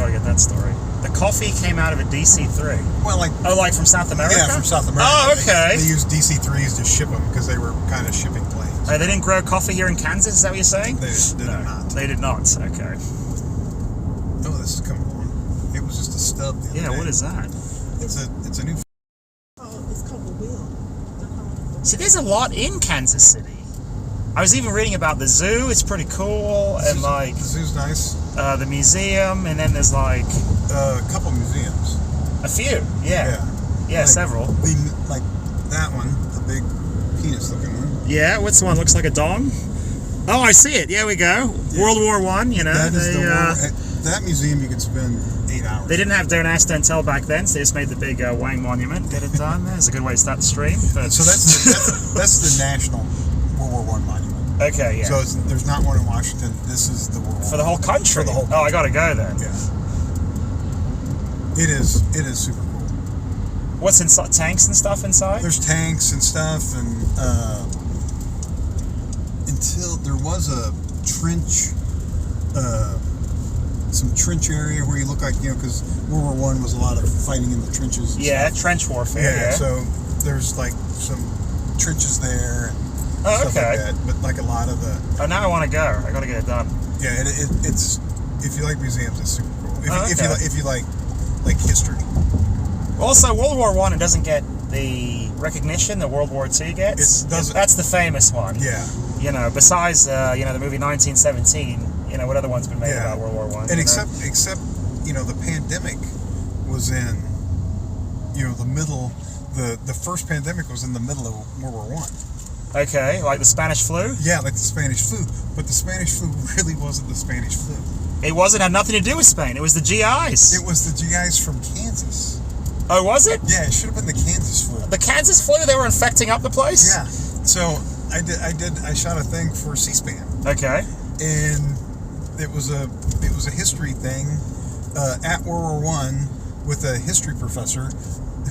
gotta get that story. The coffee came out of a DC-3. Well, like from South America? Yeah, from South America. Oh, okay. They used DC-3s to ship them because they were kind of shipping planes. They didn't grow coffee here in Kansas, is that what you're saying? They did not. They did not, okay. Oh, this is coming on. It was just a stub the other day. What is that? It's a new... Oh, it's called the wheel. See, there's a lot in Kansas City. I was even reading about the zoo. It's pretty cool, and like the zoo's nice. The museum, and then there's like a couple museums. A few, yeah, like, several. Like that one, the big penis-looking one. Yeah, what's the one? Looks like a dong. Oh, I see it. Here we go. Yeah. World War I. You know, that is that museum you could spend 8 hours. They didn't have Don't Ask, Don't Tell back then, so they just made the big Wang Monument. Get it done. There's a good way to start the stream. But... So that's the national World War I monument. Okay, yeah. So there's not one in Washington. This is the World War for the whole country. For the whole country. Oh, I gotta go then. Yeah. It is super cool. What's inside? Tanks and stuff inside? There's tanks and stuff, and until there was a trench, some trench area where you look like, because World War I was a lot of fighting in the trenches. Yeah, trench warfare. Yeah. So there's like some trenches there and stuff like that. But like a lot of the. Oh, now I want to go. I got to get it done. Yeah, it's if you like museums, it's super cool. If you like history. Also, World War I, it doesn't get the recognition that World War II gets. It doesn't. That's the famous one. Yeah. Besides the movie 1917. What other one's been made about World War I? And except the pandemic was in the middle. The first pandemic was in the middle of World War I. Okay, like the Spanish flu? Yeah, like the Spanish flu. But the Spanish flu really wasn't the Spanish flu. It wasn't. Had nothing to do with Spain. It was the GIs. It was the GIs from Kansas. Oh, was it? Yeah, it should have been the Kansas flu. The Kansas flu? They were infecting up the place? Yeah. So I shot a thing for C-SPAN. Okay. And it was a history thing at World War I with a history professor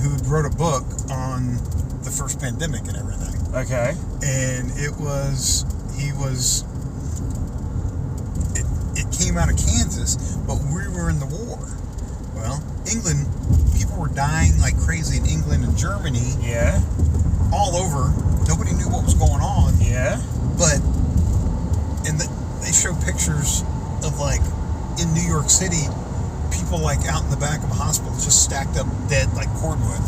who wrote a book on the first pandemic and everything. Okay. And it came out of Kansas, but we were in the war. Well, England, people were dying like crazy in England and Germany. Yeah. All over. Nobody knew what was going on. Yeah. But, they show pictures of like in New York City, people like out in the back of a hospital just stacked up dead like cordwood.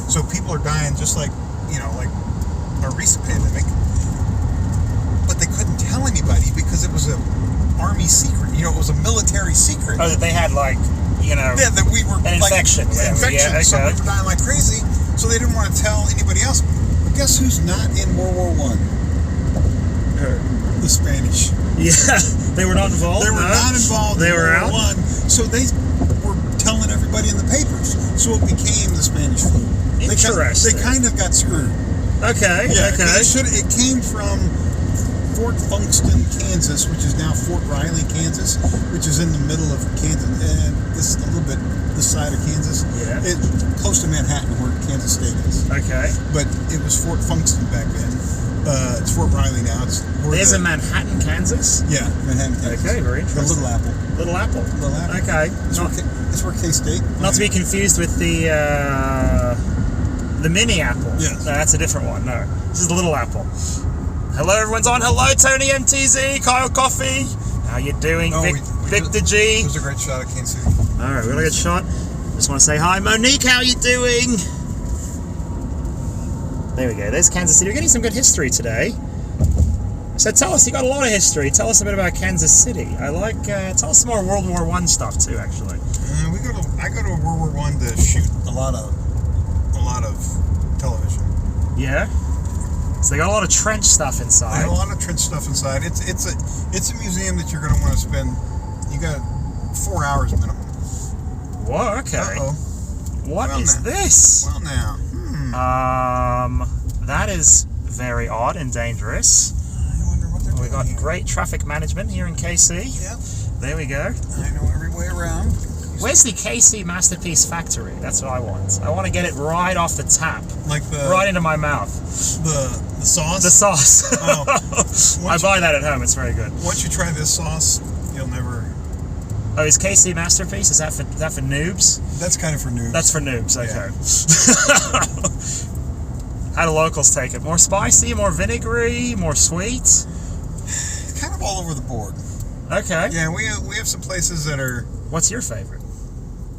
So people are dying just like, like a recent pandemic. But they couldn't tell anybody because it was an army secret. It was a military secret. Oh, that they had like, Yeah, that we were an infection. An infection. Yeah, okay. So we were dying like crazy. So they didn't want to tell anybody else. But guess who's not in World War I? The Spanish. Yeah, they were not involved. They were not involved. They were out. So they were telling everybody in the papers. So it became the Spanish flu. Interesting. They kind of got screwed. Okay. Yeah. Okay. It came from Fort Funkston, Kansas, which is now Fort Riley, Kansas, which is in the middle of Kansas, and this a little bit this side of Kansas. Yeah. Close to Manhattan, where Kansas State is. Okay. But it was Fort Funkston back then. It's Fort Riley now. There's a Manhattan, Kansas? Yeah, Manhattan, Kansas. Okay, very interesting. The Little Apple. Little Apple. Little Apple. Okay. It's where K-State. Not to be confused with the mini apple. Yes. No, that's a different one. No, this is the Little Apple. Hello, everyone's on. Hello, Tony MTZ, Kyle Coffee. How you doing, Victor G? It was a great shot. I can't see. All right, really good shot. Just want to say hi, Monique. How you doing? There we go. There's Kansas City. We're getting some good history today. So tell us, you got a lot of history. Tell us a bit about Kansas City. I like. Tell us some more World War I stuff too. Actually, I go to World War I to shoot a lot of television. Yeah. So they got a lot of trench stuff inside. They got a lot of trench stuff inside. It's a museum that you're going to want to spend. You got 4 hours minimum. Whoa. Okay. Uh-oh. What is this? Well now. That is very odd and dangerous. I wonder what they're doing. We got great traffic management here in KC. Yep. There we go. I know every way around. Where's the KC Masterpiece Factory? That's what I want. I want to get it right off the tap. Right into my mouth. The sauce? The sauce. Oh. I buy that at home. It's very good. Once you try this sauce, you'll never Oh, is KC Masterpiece? Is that for noobs? That's kind of for noobs. That's for noobs. Okay. How do locals take it? More spicy, more vinegary, more sweet? Kind of all over the board. Okay. Yeah, we have some places that are. What's your favorite?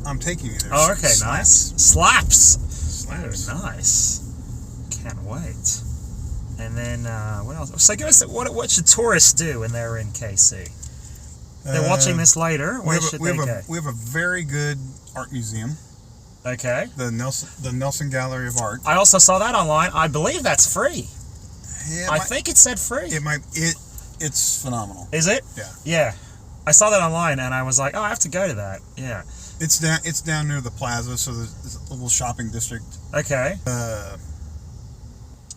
I'm taking you there. Oh, okay, Slaps. nice. Slaps. Slaps. Oh, nice. Can't wait. And then what else? So give us what should tourists do when they're in KC? They're watching this later. Where should they go? We have a very good art museum. Okay. The Nelson Gallery of Art. I also saw that online. I believe that's free. Yeah, I think it said free. It's phenomenal. Is it? Yeah. Yeah. I saw that online and I was like, oh, I have to go to that. Yeah. It's down near the plaza, so there's a little shopping district. Okay. Oh,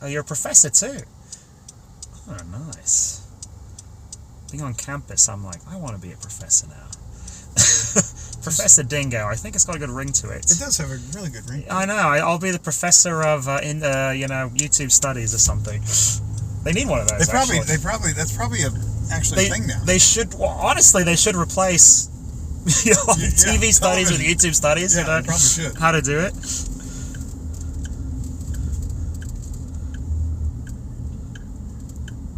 you're a professor too. Oh, nice. Being on campus, I'm like, I want to be a professor now. Professor Dingo. I think it's got a good ring to it. It does have a really good ring. I know. I'll be the professor of YouTube studies or something. They need one of those. That's probably a thing now. They should. Well, honestly, they should replace TV studies with YouTube studies. Yeah, they probably should. How to do it.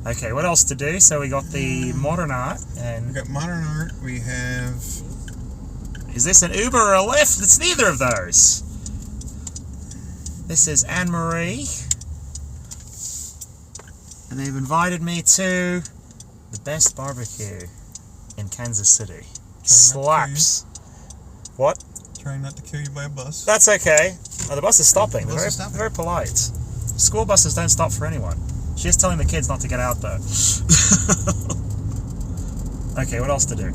Okay, what else to do? So we got the modern art and We got modern art. We have. Is this an Uber or a Lyft? It's neither of those. This is Anne-Marie. And they've invited me to the best barbecue in Kansas City. Slaps. What? Trying not to kill you by a bus. That's okay. Oh, the bus is stopping. The bus is stopping. They're very polite. School buses don't stop for anyone. She's telling the kids not to get out though. Okay, what else to do?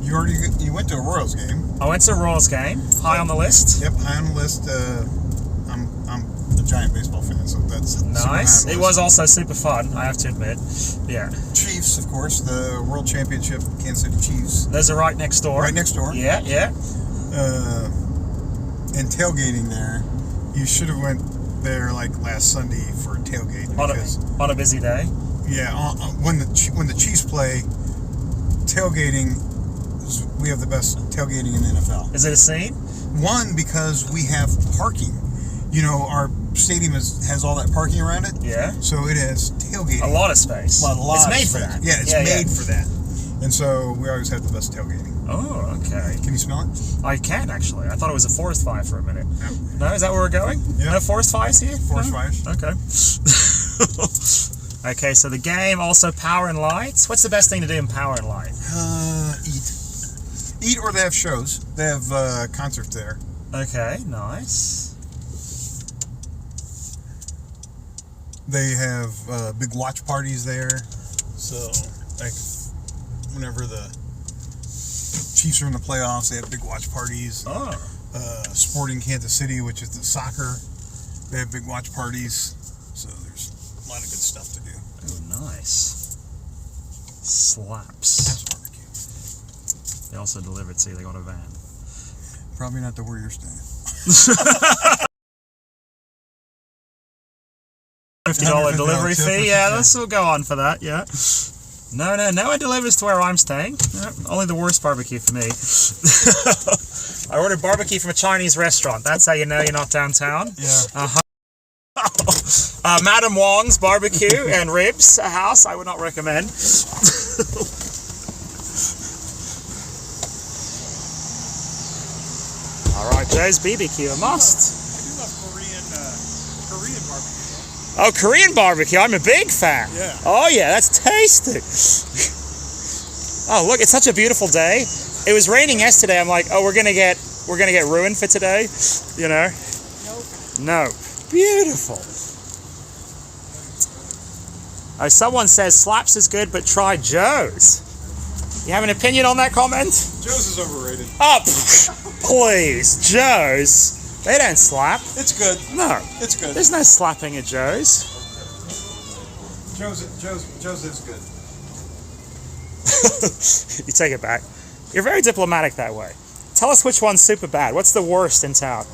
You went to a Royals game. I went to a Royals game. High on the list. Yep, high on the list. I'm a giant baseball fan, so that's Nice. super high on the It list. was also super fun, I have to admit. Yeah. Chiefs, of course, the World Championship, Kansas City Chiefs. Those are right next door. Right next door. Yeah, yeah. And tailgating there. You should have went there like last Sunday for a tailgate. On a busy day. Yeah, when the Chiefs play, tailgating, we have the best tailgating in the NFL. Is it a scene? One, because we have parking. You know, our stadium has all that parking around it. Yeah. So it has tailgating. A lot of space. It's made for that. Yeah, it's made for that. And so we always have the best tailgating. Oh, okay. Can you smell it? I can actually. I thought it was a forest fire for a minute. No. No, is that where we're going? Yeah. No forest fires here? Forest No? fires. Okay. Okay, so the game, also Power and Light. What's the best thing to do in Power and Light? Eat, or they have shows. They have concerts there. Okay, nice. They have big watch parties there. So, like, whenever the Chiefs are in the playoffs, they have big watch parties. Oh. Sporting Kansas City, which is the soccer, they have big watch parties. So there's a lot of good stuff to do. Oh, nice. Slaps. That's barbecue. They also delivered, see, they got a van. Probably not to where you're staying. $50 delivery tip or fee, yeah, something. let's still go on for that, yeah. No one delivers to where I'm staying. No, only the worst barbecue for me. I ordered barbecue from a Chinese restaurant. That's how you know you're not downtown. Yeah. Madam Wong's Barbecue and Ribs, a house I would not recommend. All right, Joe's BBQ, a must. I do love Korean barbecue. Oh, Korean barbecue, I'm a big fan. Yeah. Oh yeah, that's tasty. Oh, look, it's such a beautiful day. It was raining yesterday. I'm like, oh, we're gonna get ruined for today, you know? Nope. No. Beautiful. Oh, someone says Slaps is good, but try Joe's. You have an opinion on that comment? Joe's is overrated. Oh, please, Joe's. They don't slap. It's good. No. It's good. There's no slapping at Joe's. Joe's is good. You take it back. You're very diplomatic that way. Tell us which one's super bad. What's the worst in town?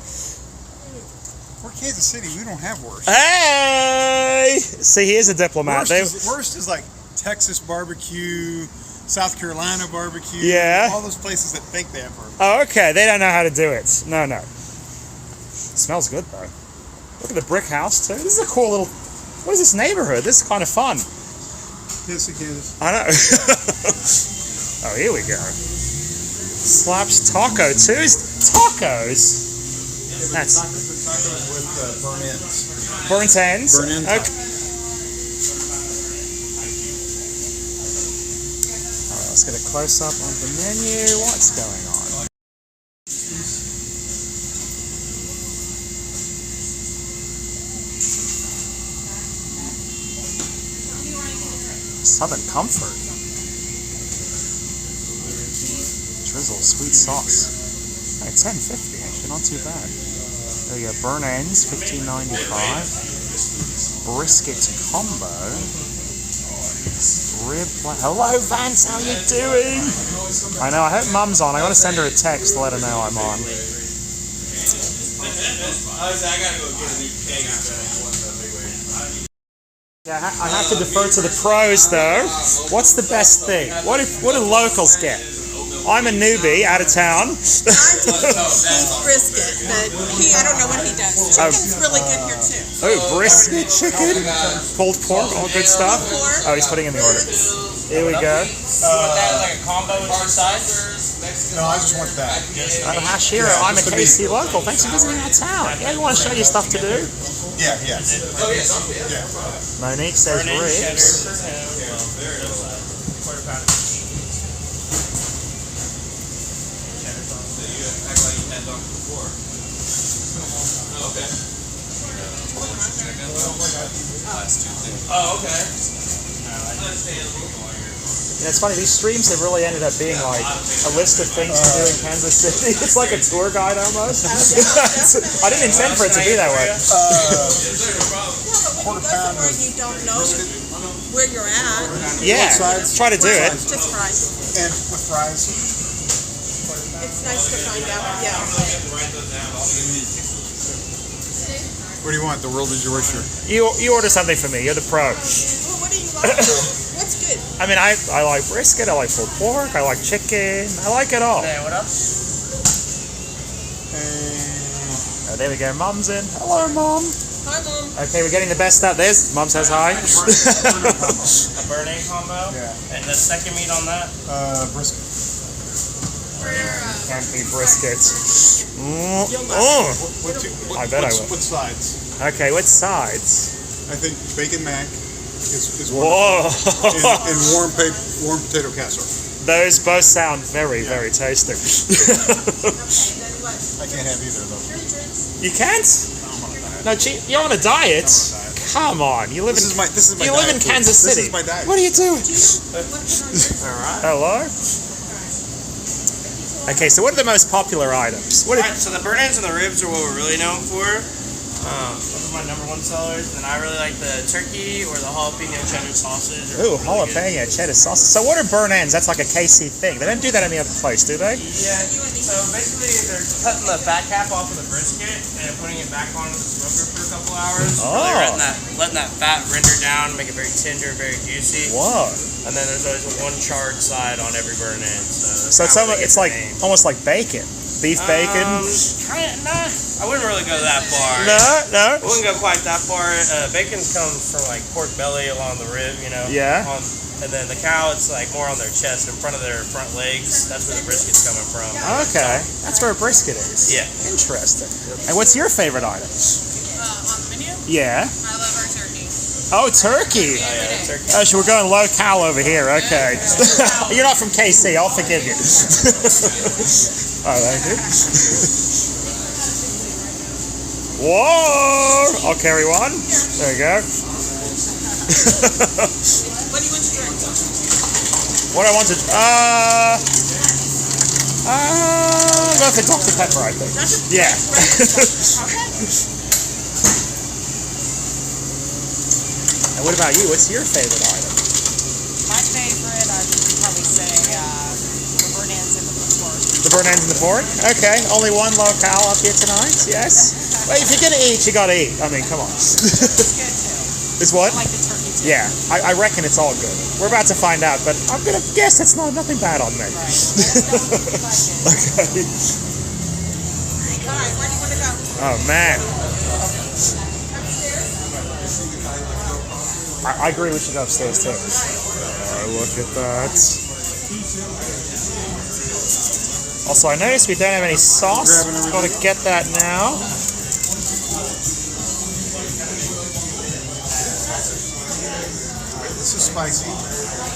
We're Kansas City. We don't have worse. Hey! See, he is a diplomat. Worst is like Texas barbecue, South Carolina barbecue. Yeah. All those places that think they have barbecue. Oh, okay. They don't know how to do it. No. Smells good though. Look at the brick house too. This is a cool little. What is this neighborhood? This is kind of fun. Yes, it is. I know. Oh, here we go. Slaps taco too. Tacos. That's With burnt ends. burnt ends. Burnt ends. Okay. All right, let's get a close up on the menu. What's going on? Southern Comfort. Drizzle, sweet sauce. Hey, $10.50 actually, not too bad. There you go, burn ends, $15.95. Brisket combo. Rib. Hello, Vance, how you doing? I know. I hope Mum's on. I gotta send her a text to let her know I'm on. Yeah, I have to defer to the pros though. What's the best thing? What do locals get? I'm a newbie out of town. He's brisket, but I don't know what he does. Chicken's really good here too. Oh, brisket chicken, pulled pork, all good stuff. Oh, he's putting in the order. Here we go. Want that like a combo with your sides? No, I just want that. I'm Hashira. I'm a KC local. Thanks for visiting our town. Yeah, you want to show you stuff to do? Yeah. Oh, yes. Yeah. Monique says ribs. Oh, okay. Yeah, it's funny, these streams have really ended up being like a list of things to do in Kansas City. It's like a tour guide almost. I didn't intend for it to be that way. Yeah, but when you go somewhere and you don't know where you're at, Yeah, try to do it. just fries. And with fries. It's nice to find out. Yeah. What do you want? The world is your oyster. You order something for me. You're the pro. Well, what do you like? What's good? I mean, I like brisket. I like pulled pork. I like chicken. I like it all. Hey, what else? Oh, there we go. Mum's in. Hello, Mum. Hi, Mom. Okay, we're getting the best out. There's Mum says hi. A burn egg combo? Yeah. And the second meat on that? Brisket. Can't be brisket. You'll Oh. What, I bet I will. What sides? Okay, what sides? I think bacon mac is one. Whoa. And warm potato casserole. Those both sound very, very tasty. I can't have either of those. You can't? No, you're on a diet? Come on, you live This is my you live in diet food. Kansas City. This is my diet. What are you doing? Alright. Hello? Okay, so what are the most popular items? Alright, so the burn ends and the ribs are what we're really known for. Those are my number one sellers. And I really like the turkey or the jalapeno cheddar sausage. Ooh, jalapeno cheddar sauce. So what are burn ends? That's like a KC thing. They don't do that any other place, do they? Yeah, so basically they're cutting the fat cap off of the brisket and putting it back onto the smoker for a couple hours. Oh. Really letting that fat render down, make it very tender, very juicy. Whoa. And then there's always one charred side on every burn end. So it's like almost like bacon. Beef bacon? Nah, I wouldn't really go that far. No. I wouldn't go quite that far. Bacon comes from like pork belly along the rib, you know. Yeah. And then the cow, it's like more on their chest, in front of their front legs. That's where the brisket's coming from. Okay, that's where a brisket is. Yeah. Interesting. And what's your favorite item? On the menu? Yeah. I love our turkey. Oh, turkey. Oh yeah, turkey. Oh, so we're going low-cal over here. Okay. You're not from KC. I'll forgive you. Oh, thank you. Whoa! I'll carry one. There you go. What do you want to drink? What I want to... go for Dr. Pepper, I think. Yeah. And what about you? What's your favorite item? My favorite, I'd probably say the burn ends and the pork. The burn ends and the pork? Okay, only one locale up here tonight, yes? Well, if you're gonna eat, you gotta eat. I mean, come on. It's good too. It's what? I like the turkey too. Yeah, I reckon it's all good. We're about to find out, but I'm gonna guess it's nothing bad on me. Right. Okay. All right, where do you want to go? Oh man. I agree we should go upstairs too. Look at that. Also, I noticed we don't have any sauce. Gotta get that now. This is spicy.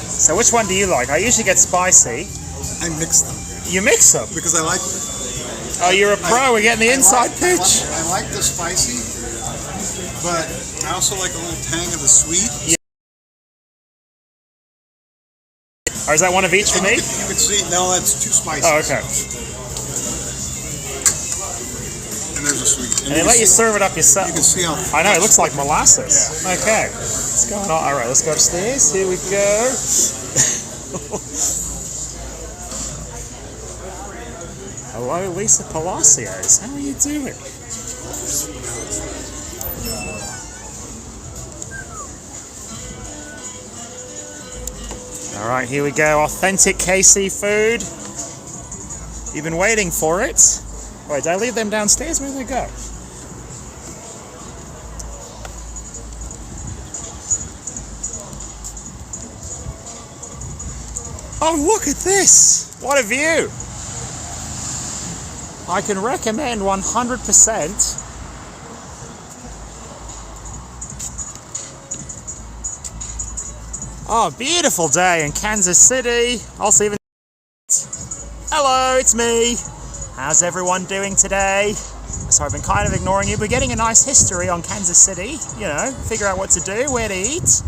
So which one do you like? I usually get spicy. I mix them You mix them. because I like. Oh, you're a pro. We're getting the inside pitch. I like the spicy, but I also like a little tang of the sweet. Or is that one of each for me? You could see. No, that's too spicy. Oh, okay. And there's a sweet. And they let you serve it up yourself. You can see how. I know, it looks like molasses. Yeah. Okay. What's going on? All right, let's go upstairs. Here we go. Hello, Lisa Palacios. How are you doing? All right, here we go. Authentic KC food. You've been waiting for it. Wait, did I leave them downstairs? Where did they go? Oh, look at this! What a view! I can recommend 100%. Oh, beautiful day in Kansas City. Also even... Hello, it's me. How's everyone doing today? So I've been kind of ignoring you, but getting a nice history on Kansas City. You know, figure out what to do, where to eat.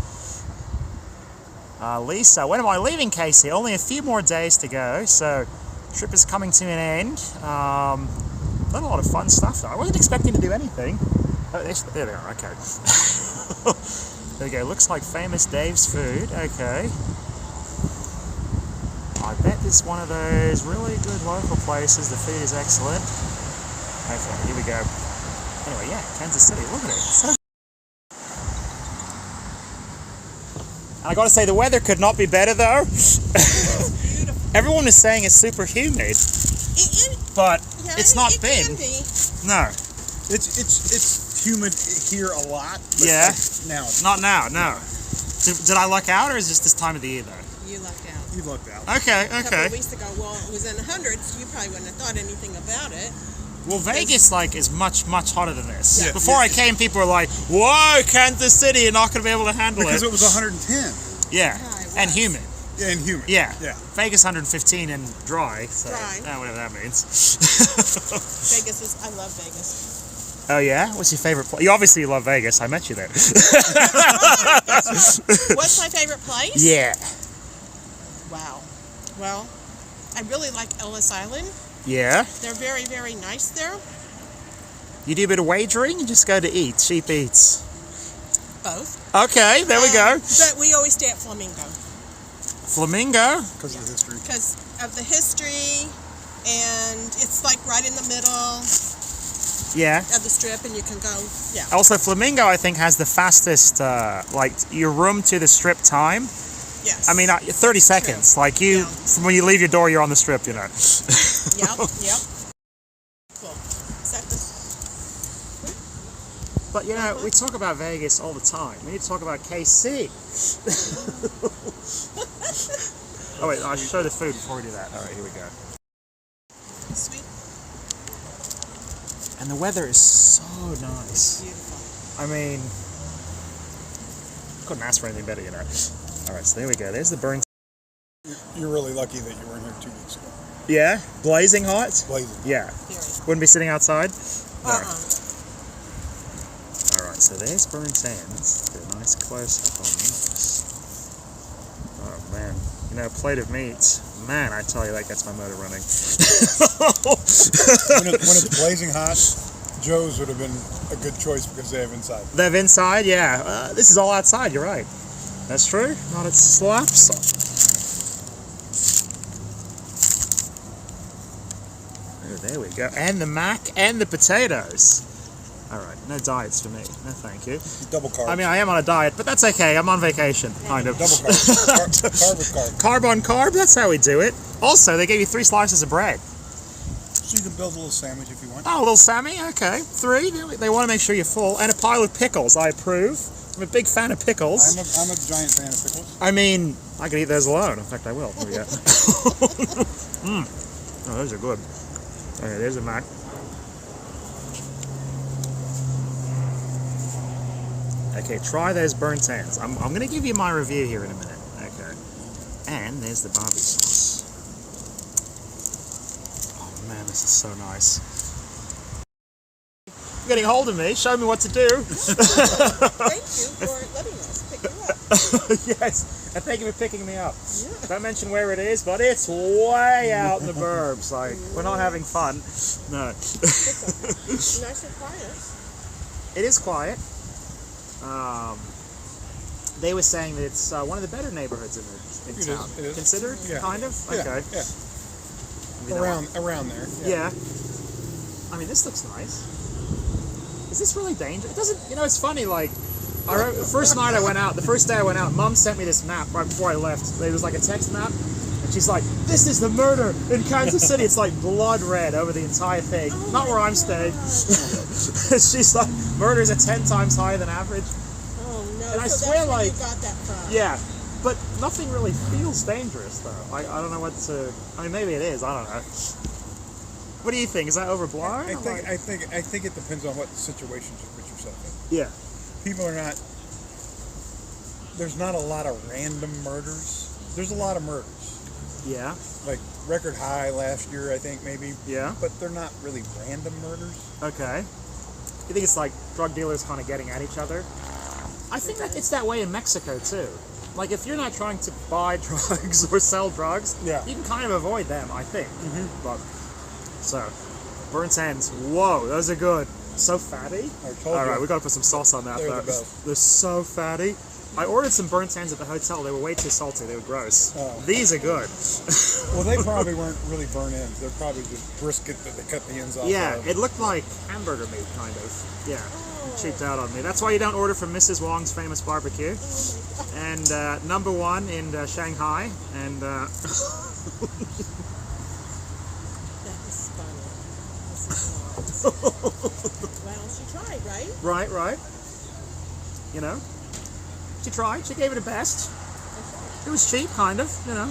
Lisa, when am I leaving KC? Only a few more days to go, so trip is coming to an end. Done a lot of fun stuff though. I wasn't expecting to do anything. Oh, there they are, okay. There we go, looks like Famous Dave's food, okay. I bet this is one of those really good local places. The food is excellent. Okay, here we go. Anyway, yeah, Kansas City, look at it. It's so... And I gotta say, the weather could not be better though. Everyone is saying it's super humid, but Yeah, it's not it been. can be. No. It's humid here a lot. But Yeah. like now. Not now, no. Did I luck out, or is this time of the year though? You lucked out. You lucked out. Okay, A couple okay. of weeks ago, well, it was in the hundreds. You probably wouldn't have thought anything about it. Well, Vegas is much hotter than this. Yeah. Before I came, people were like, "Whoa, Kansas City, you're not gonna be able to handle Because it." it was 110. Yeah, Yeah, it and was. humid. Yeah, and humid. Yeah. Yeah. Vegas 115 and dry. So, Dry. whatever that means. Vegas is. I love Vegas. Oh yeah, what's your favorite place? You obviously love Vegas. I met you there. What's my favorite place? Yeah. Wow. Well, I really like Ellis Island. Yeah. They're very, very nice there. You do a bit of wagering, you just go to eat. Cheap eats. Both. Okay, there we go. But we always stay at Flamingo Flamingo. Because of the history. because of the history, and it's like right in the middle Yeah. of the strip, and you can go. Yeah. Also, Flamingo, I think, has the fastest, like, your room to the strip time. Yes. I mean, 30 seconds. Like, you, Yeah. from when you leave your door, you're on the strip, you know. Yep. Yep. Cool. Is that the? But, you know, we talk about Vegas all the time. We need to talk about KC. Oh, wait, I'll show the food before we do that. All right, here we go. Sweet. And the weather is so nice. Beautiful. I mean, couldn't ask for anything better, you know. All right, so there we go. There's the burn. You're really lucky that you weren't here 2 weeks ago. Yeah? Blazing hot? Blazing. Yeah. Very. Wouldn't be sitting outside? No. Uh-uh. Alright, so there's burnt ends. Get a nice close-up on those. Oh, man. You know, a plate of meat. Man, I tell you, that gets my motor running. When it's blazing hot, Joe's would have been a good choice because they have inside. They have inside? Yeah. This is all outside, you're right. That's true. Not it slaps. Oh, there we go. And the mac and the potatoes. All right, no diets for me. No, thank you. Double carbs. I mean, I am on a diet, but that's okay. I'm on vacation, kind of. Double carbs. Carb with carb. Carb on carb. That's how we do it. Also, they gave you 3 slices of bread. So you can build a little sandwich if you want. Oh, a little Sammy. Okay, 3. They want to make sure you're full, and a pile of pickles. I approve. I'm a big fan of pickles. I'm a giant fan of pickles. I mean, I could eat those alone. In fact, I will. Here we go. Oh, those are good. Okay, there's a Mac. Okay, try those burnt ends. I'm going to give you my review here in a minute. Okay. And there's the barbecue sauce. Oh man, this is so nice. You're getting hold of me. Show me what to do. Thank you for letting us pick you up. Yes, and thank you for picking me up. Yeah. Don't mention where it is, but it's way out in the burbs. Like, we're not having fun. No. It's nice and quiet. It is quiet. They were saying that it's one of the better neighborhoods in town. It is. Considered? Yeah. Kind of? Yeah, Okay. yeah. Around there. Yeah. I mean, this looks nice. Is this really dangerous? It doesn't, you know, it's funny, like, the first day I went out, Mom sent me this map right before I left. It was like a text map, and she's like, this is the murder in Kansas City. It's like blood red over the entire thing. Oh Not where I'm staying. She's like, murders are 10 times higher than average. Oh no! And I so swear, that's where like, you got that from. Yeah, but nothing really feels dangerous, though. I don't know what to, I mean, maybe it is, I don't know. What do you think? Is that overblown? I think it depends on what situation you put yourself in. Yeah. People are not. There's not a lot of random murders. There's a lot of murders. Yeah. Like record high last year, I think maybe. Yeah. But they're not really random murders. Okay. You think it's like drug dealers kind of getting at each other? I think that it's that way in Mexico too. Like if you're not trying to buy drugs or sell drugs, yeah, you can kind of avoid them, I think. But so, burnt ends. Whoa, those are good. So fatty. All right, we gotta put some sauce on that. They're though. the best. They're so fatty. I ordered some burnt ends at the hotel. They were way too salty. They were gross. Oh. These are good. Well, they probably weren't really burnt ends. They're probably just brisket that they cut the ends off. Yeah, of. it looked like hamburger meat, kind of. Yeah, it cheaped out on me. That's why you don't order from Mrs. Wong's famous barbecue. And #1 in Shanghai. And That is funny. This is hard. Well, she tried, right? Right. You know, she tried. She gave it her best. It was cheap, kind of. You know.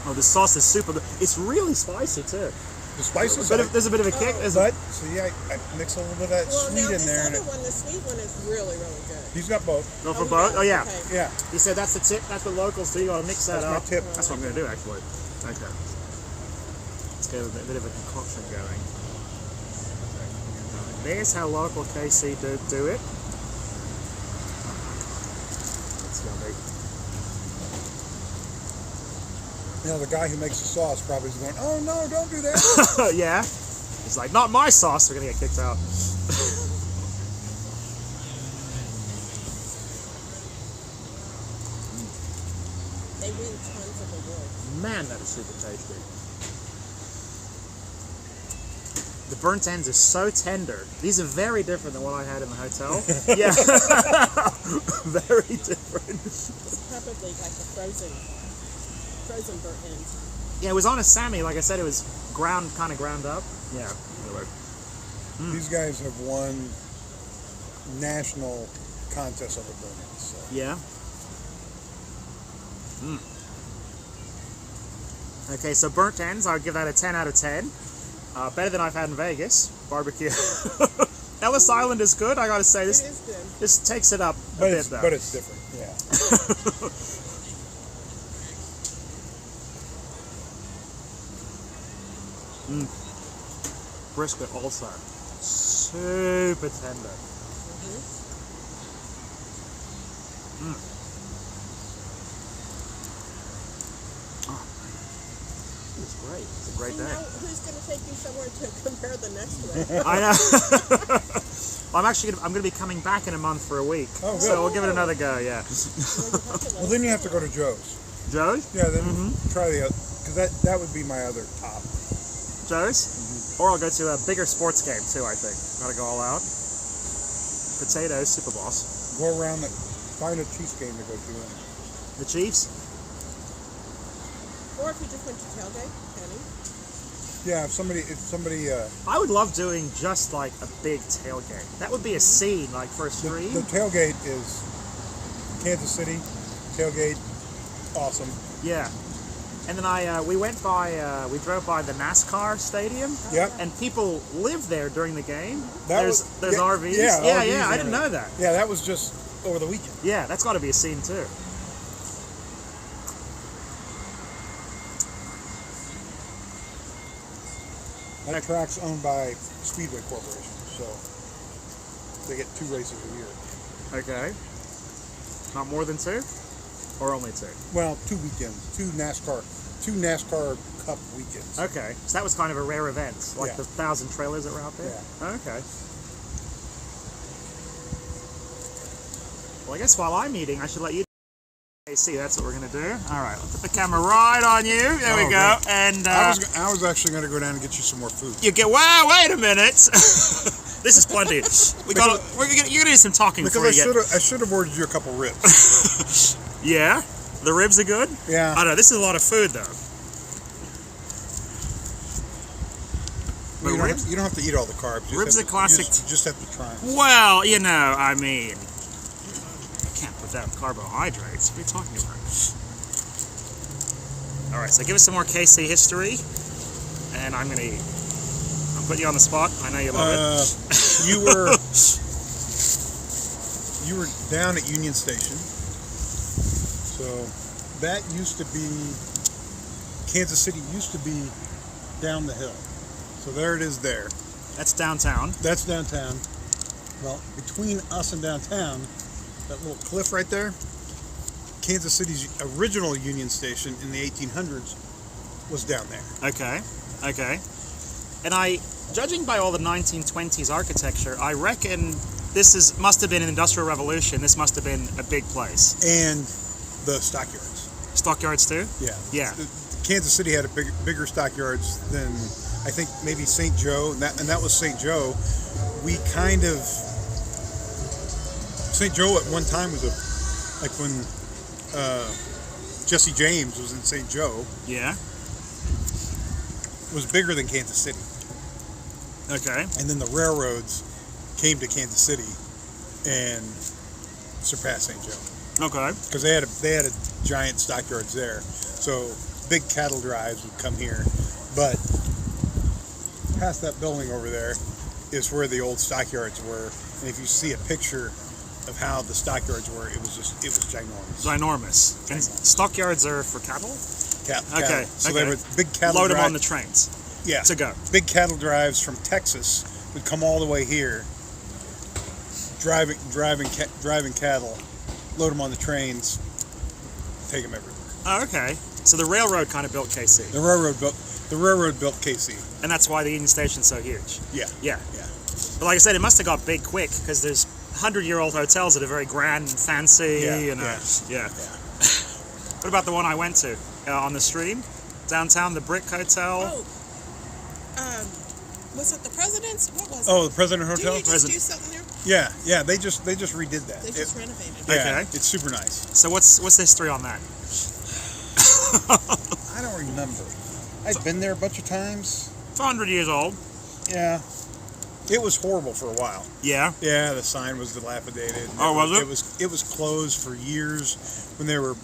Oh, the sauce is super good. It's really spicy too. The spices. There's a bit of a kick. But see, I mix a little bit of that sweet in there. This other one, the sweet one, is really, really good. He's got both. Go for both? Oh yeah. Okay. Yeah. He said that's the tip. That's what locals do. You gotta mix that up. That's my tip. That's what I'm gonna do actually. Okay. Let's get a bit of a concoction going. There's how local KC do it. That's yummy. You know, the guy who makes the sauce probably is going, "Oh no, don't do that." Yeah. He's like, not my sauce. We're gonna get kicked out. They win tons of awards. Man, that is super tasty. The burnt ends are so tender. These are very different than what I had in the hotel. Yeah. Very different. It's probably like a frozen burnt end. Yeah, it was on a Sammy. Like I said, it was kind of ground up. Yeah. Anyway. These guys have won national contests over burnt ends. So. Yeah. Okay, so burnt ends, I'll give that a 10 out of 10. Better than I've had in Vegas. Barbecue. Ellis Island is good, I gotta say. It is good. This takes it up a But bit, it's, though. but it's different. Yeah. Brisket also. Super tender. It's great. It's a great So day. now, who's going to take you somewhere to compare the next one? I know. I'm going to be coming back in a month for a week. Oh, good. So we'll give it another go, yeah. Well, then you have to go to Joe's. Joe's? Yeah, then try the other, because that would be my other top. Joe's? Or I'll go to a bigger sports game too, I think. Gotta go all out. Potatoes, Super Boss. Go around and find a Chiefs game to go to. The Chiefs? Or if you just went to tailgate, Kenny. Yeah, if somebody, I would love doing just like a big tailgate. That would be a scene, like for a stream. the tailgate is Kansas City, tailgate, awesome. Yeah. And then we drove by the NASCAR stadium. Yep. And people live there during the game. There's RVs. Yeah, RVs I in didn't it. know that. Yeah, that was just over the weekend. Yeah, that's got to be a scene too. That track's owned by Speedway Corporation, so they get 2 races a year. Okay. Not more than 2? Or only 2? Well, 2 weekends, 2 NASCAR Cup weekends. Okay. So that was kind of a rare event, like Yeah. the 1,000 trailers that were out there? Yeah. Okay. Well, I guess while I'm eating, I should let you see, that's what we're going to do. All right, I'll put the camera right on you. There we go. Great. And I was actually going to go down and get you some more food. you get, wow, wait a minute. This is plenty. You're going to do some talking Because before you get... I should have ordered you a couple ribs. Yeah? The ribs are good? Yeah. I know, this is a lot of food, though. But You ribs? don't have to eat all the carbs. You Ribs have are classic. You just have to try them. Well, you know, I mean, I can't put down carbohydrates. What are you talking about? All right, so give us some more KC history, and I'm gonna eat. I'm putting you on the spot. I know you love it. You were down at Union Station, so that used to be Kansas City. Used to be down the hill. So there it is there. That's downtown. That's downtown. Well, between us and downtown, that little cliff right there, Kansas City's original Union Station in the 1800s was down there. Okay. And judging by all the 1920s architecture, I reckon this must have been an industrial revolution. This must have been a big place. And the stockyards. Stockyards too? Yeah. Kansas City had bigger stockyards than I think maybe St. Joe, and that was St. Joe. St. Joe at one time was like when Jesse James was in St. Joe. Yeah. Was bigger than Kansas City. Okay. And then the railroads came to Kansas City and surpassed St. Joe. Okay. Because they had a giant stockyards there, so big cattle drives would come here. But past that building over there is where the old stockyards were, and if you see a picture of how the stockyards were, it was ginormous. Ginormous. And stockyards are for cattle? Cattle. So they were big cattle. Load them on the trains. Yeah. To go. Big cattle drives from Texas would come all the way here, driving cattle, load them on the trains, take them everywhere. Oh, okay. So the railroad kind of built KC. The railroad built KC. And that's why the Union Station's so huge. Yeah. But like I said, it must have got big quick because there's 100-year-old hotels that are very grand and fancy. Yeah. What about the one I went to on the stream? Downtown, the Brick Hotel. Oh. Was it the President's? What was it? Oh, the President Hotel? Didn't you just do something there? Yeah. They just redid that. They just renovated it. Yeah, Okay. it's super nice. So what's the history on that? I don't remember. I've been there a bunch of times. It's 100 years old. Yeah. It was horrible for a while. Yeah. Yeah, the sign was dilapidated. Oh, was it? It was closed for years when they were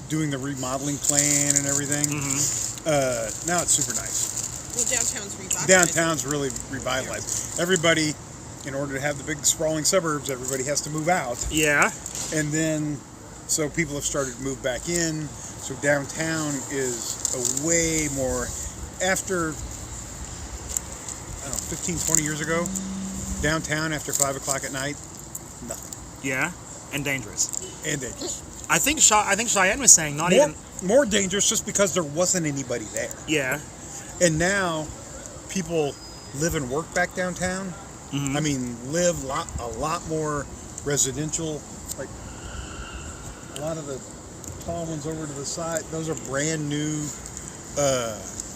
doing the remodeling plan and everything. Mm-hmm. Now it's super nice. Well, downtown's revitalized. Downtown's really revitalized. Everybody, in order to have the big sprawling suburbs, everybody has to move out. Yeah. And then, so people have started to move back in. So downtown is a way more, after, 15, 20 years ago, downtown after 5 o'clock at night, nothing. Yeah. And dangerous. And dangerous. I think Cheyenne was saying More dangerous just because there wasn't anybody there. Yeah. And now, people live and work back downtown. Mm-hmm. I mean, live a lot more residential. Like a lot of the tall ones over to the side, those are brand new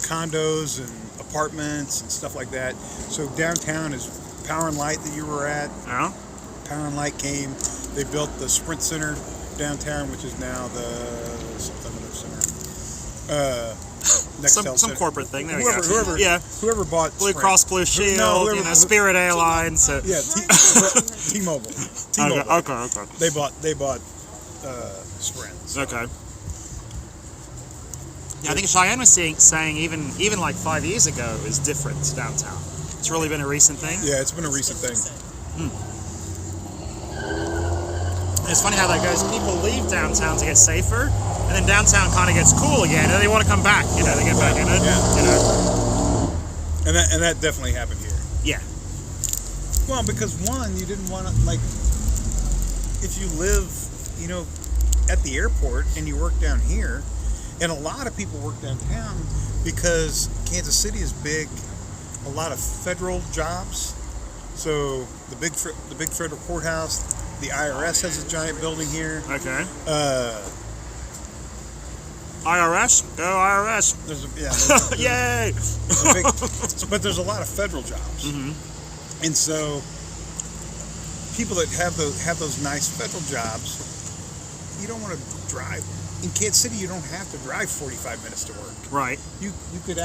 condos and apartments and stuff like that. So downtown is Power and Light that you were at. Yeah. Power and Light came. They built the Sprint Center downtown, which is now the something other center. Nextel Some Center. corporate thing. There you go. Whoever bought Blue Sprint. Cross Blue Shield, whoever- Spirit Airlines. Yeah, T-Mobile. T-Mobile. Okay. They bought Sprint. So. Okay. Yeah, I think Cheyenne was saying even like 5 years ago is different downtown. It's really been a recent thing. Yeah, it's been a recent thing. It's funny how that goes. People leave downtown to get safer, and then downtown kind of gets cool again, and they want to come back. You know, they get back in it. Yeah. You know. And that definitely happened here. Yeah. Well, because one, you didn't want to, like, if you live, you know, at the airport and you work down here, and a lot of people work downtown because Kansas City is big, a lot of federal jobs. So the big federal courthouse, the IRS has a giant building here. Okay. IRS, go IRS! Yay! But there's a lot of federal jobs, and so people that have those nice federal jobs, you don't want to drive. In Kansas City, you don't have to drive 45 minutes to work. Right. You could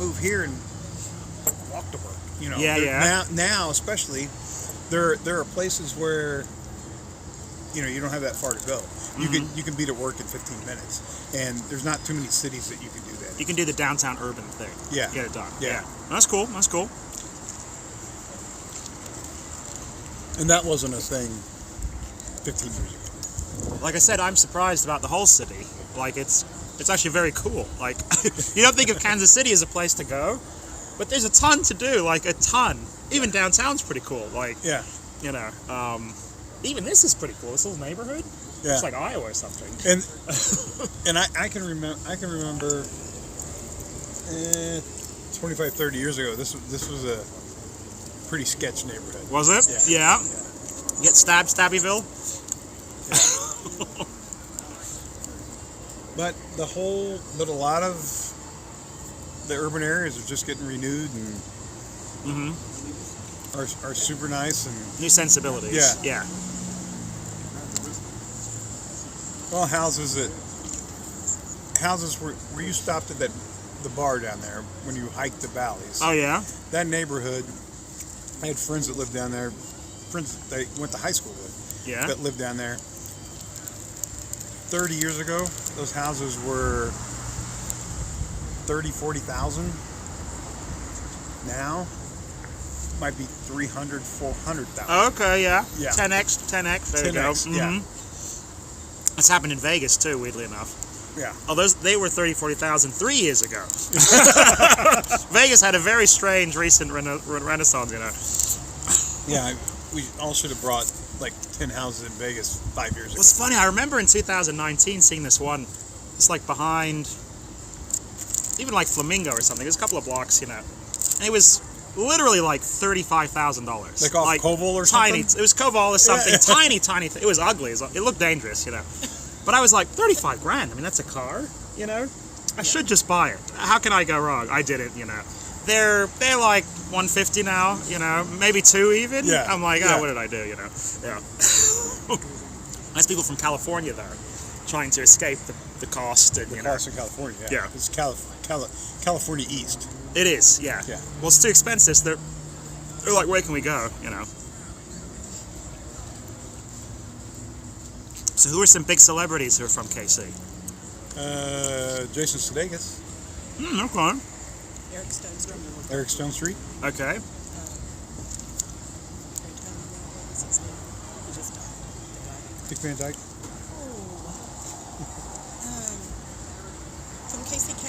move here and walk to work. You know. Yeah. Now, especially, there are places where, you know, you don't have that far to go. You can be to work in 15 minutes, and there's not too many cities that you can do that. You can do the downtown urban thing. Yeah. Get it done. Yeah. That's cool. That's cool. And that wasn't a thing 15 years ago. Like I said, I'm surprised about the whole city. Like it's actually very cool. Like you don't think of Kansas City as a place to go, but there's a ton to do. Like a ton. Even downtown's pretty cool. Like Yeah. you know, even this is pretty cool. This little neighborhood. Yeah. It's like Iowa or something. And I can remember 25, 30 years ago, this was a pretty sketch neighborhood. Was it? Yeah. You get stabbed, Stabbyville. But a lot of the urban areas are just getting renewed and are super nice and New sensibilities. Yeah. Well, houses where you stopped at the bar down there when you hiked the valleys. Oh yeah. That neighborhood, I had friends that lived down there, friends that they went to high school with, Yeah. that lived down there. 30 years ago, those houses were 30, 40,000. Now, might be 300, 400,000. Okay. Yeah. Yeah. 10x. There you go. 10x, yeah. It's happened in Vegas too, weirdly enough. Yeah. Oh, they were 30, 40,000 3 years ago. Vegas had a very strange recent renaissance, you know. Yeah, we all should have brought like 10 houses in Vegas 5 years ago. It's funny, I remember in 2019 seeing this one. It's like behind, even like Flamingo or something. There's a couple of blocks, you know. And it was literally like $35,000. Like off Koval or something? Tiny. It was Koval or something. Tiny. It was ugly. It looked dangerous, you know. But I was like, 35 grand. I mean, that's a car, you know. I should just buy it. How can I go wrong? I didn't, you know. They're like 150 now, you know, maybe 2 even. Yeah. I'm like, Yeah. what did I do, you know? Yeah. Nice people from California though, trying to escape the cost and The you know. cost in California, Yeah. It's California East. It is, yeah. Yeah. Well, it's too expensive. So they're like, where can we go? You know. So who are some big celebrities who are from KC? Jason Sudeikis, Okay. Eric Stone's Eric Stone Street. Okay. Dick Van Dyke. From KCK.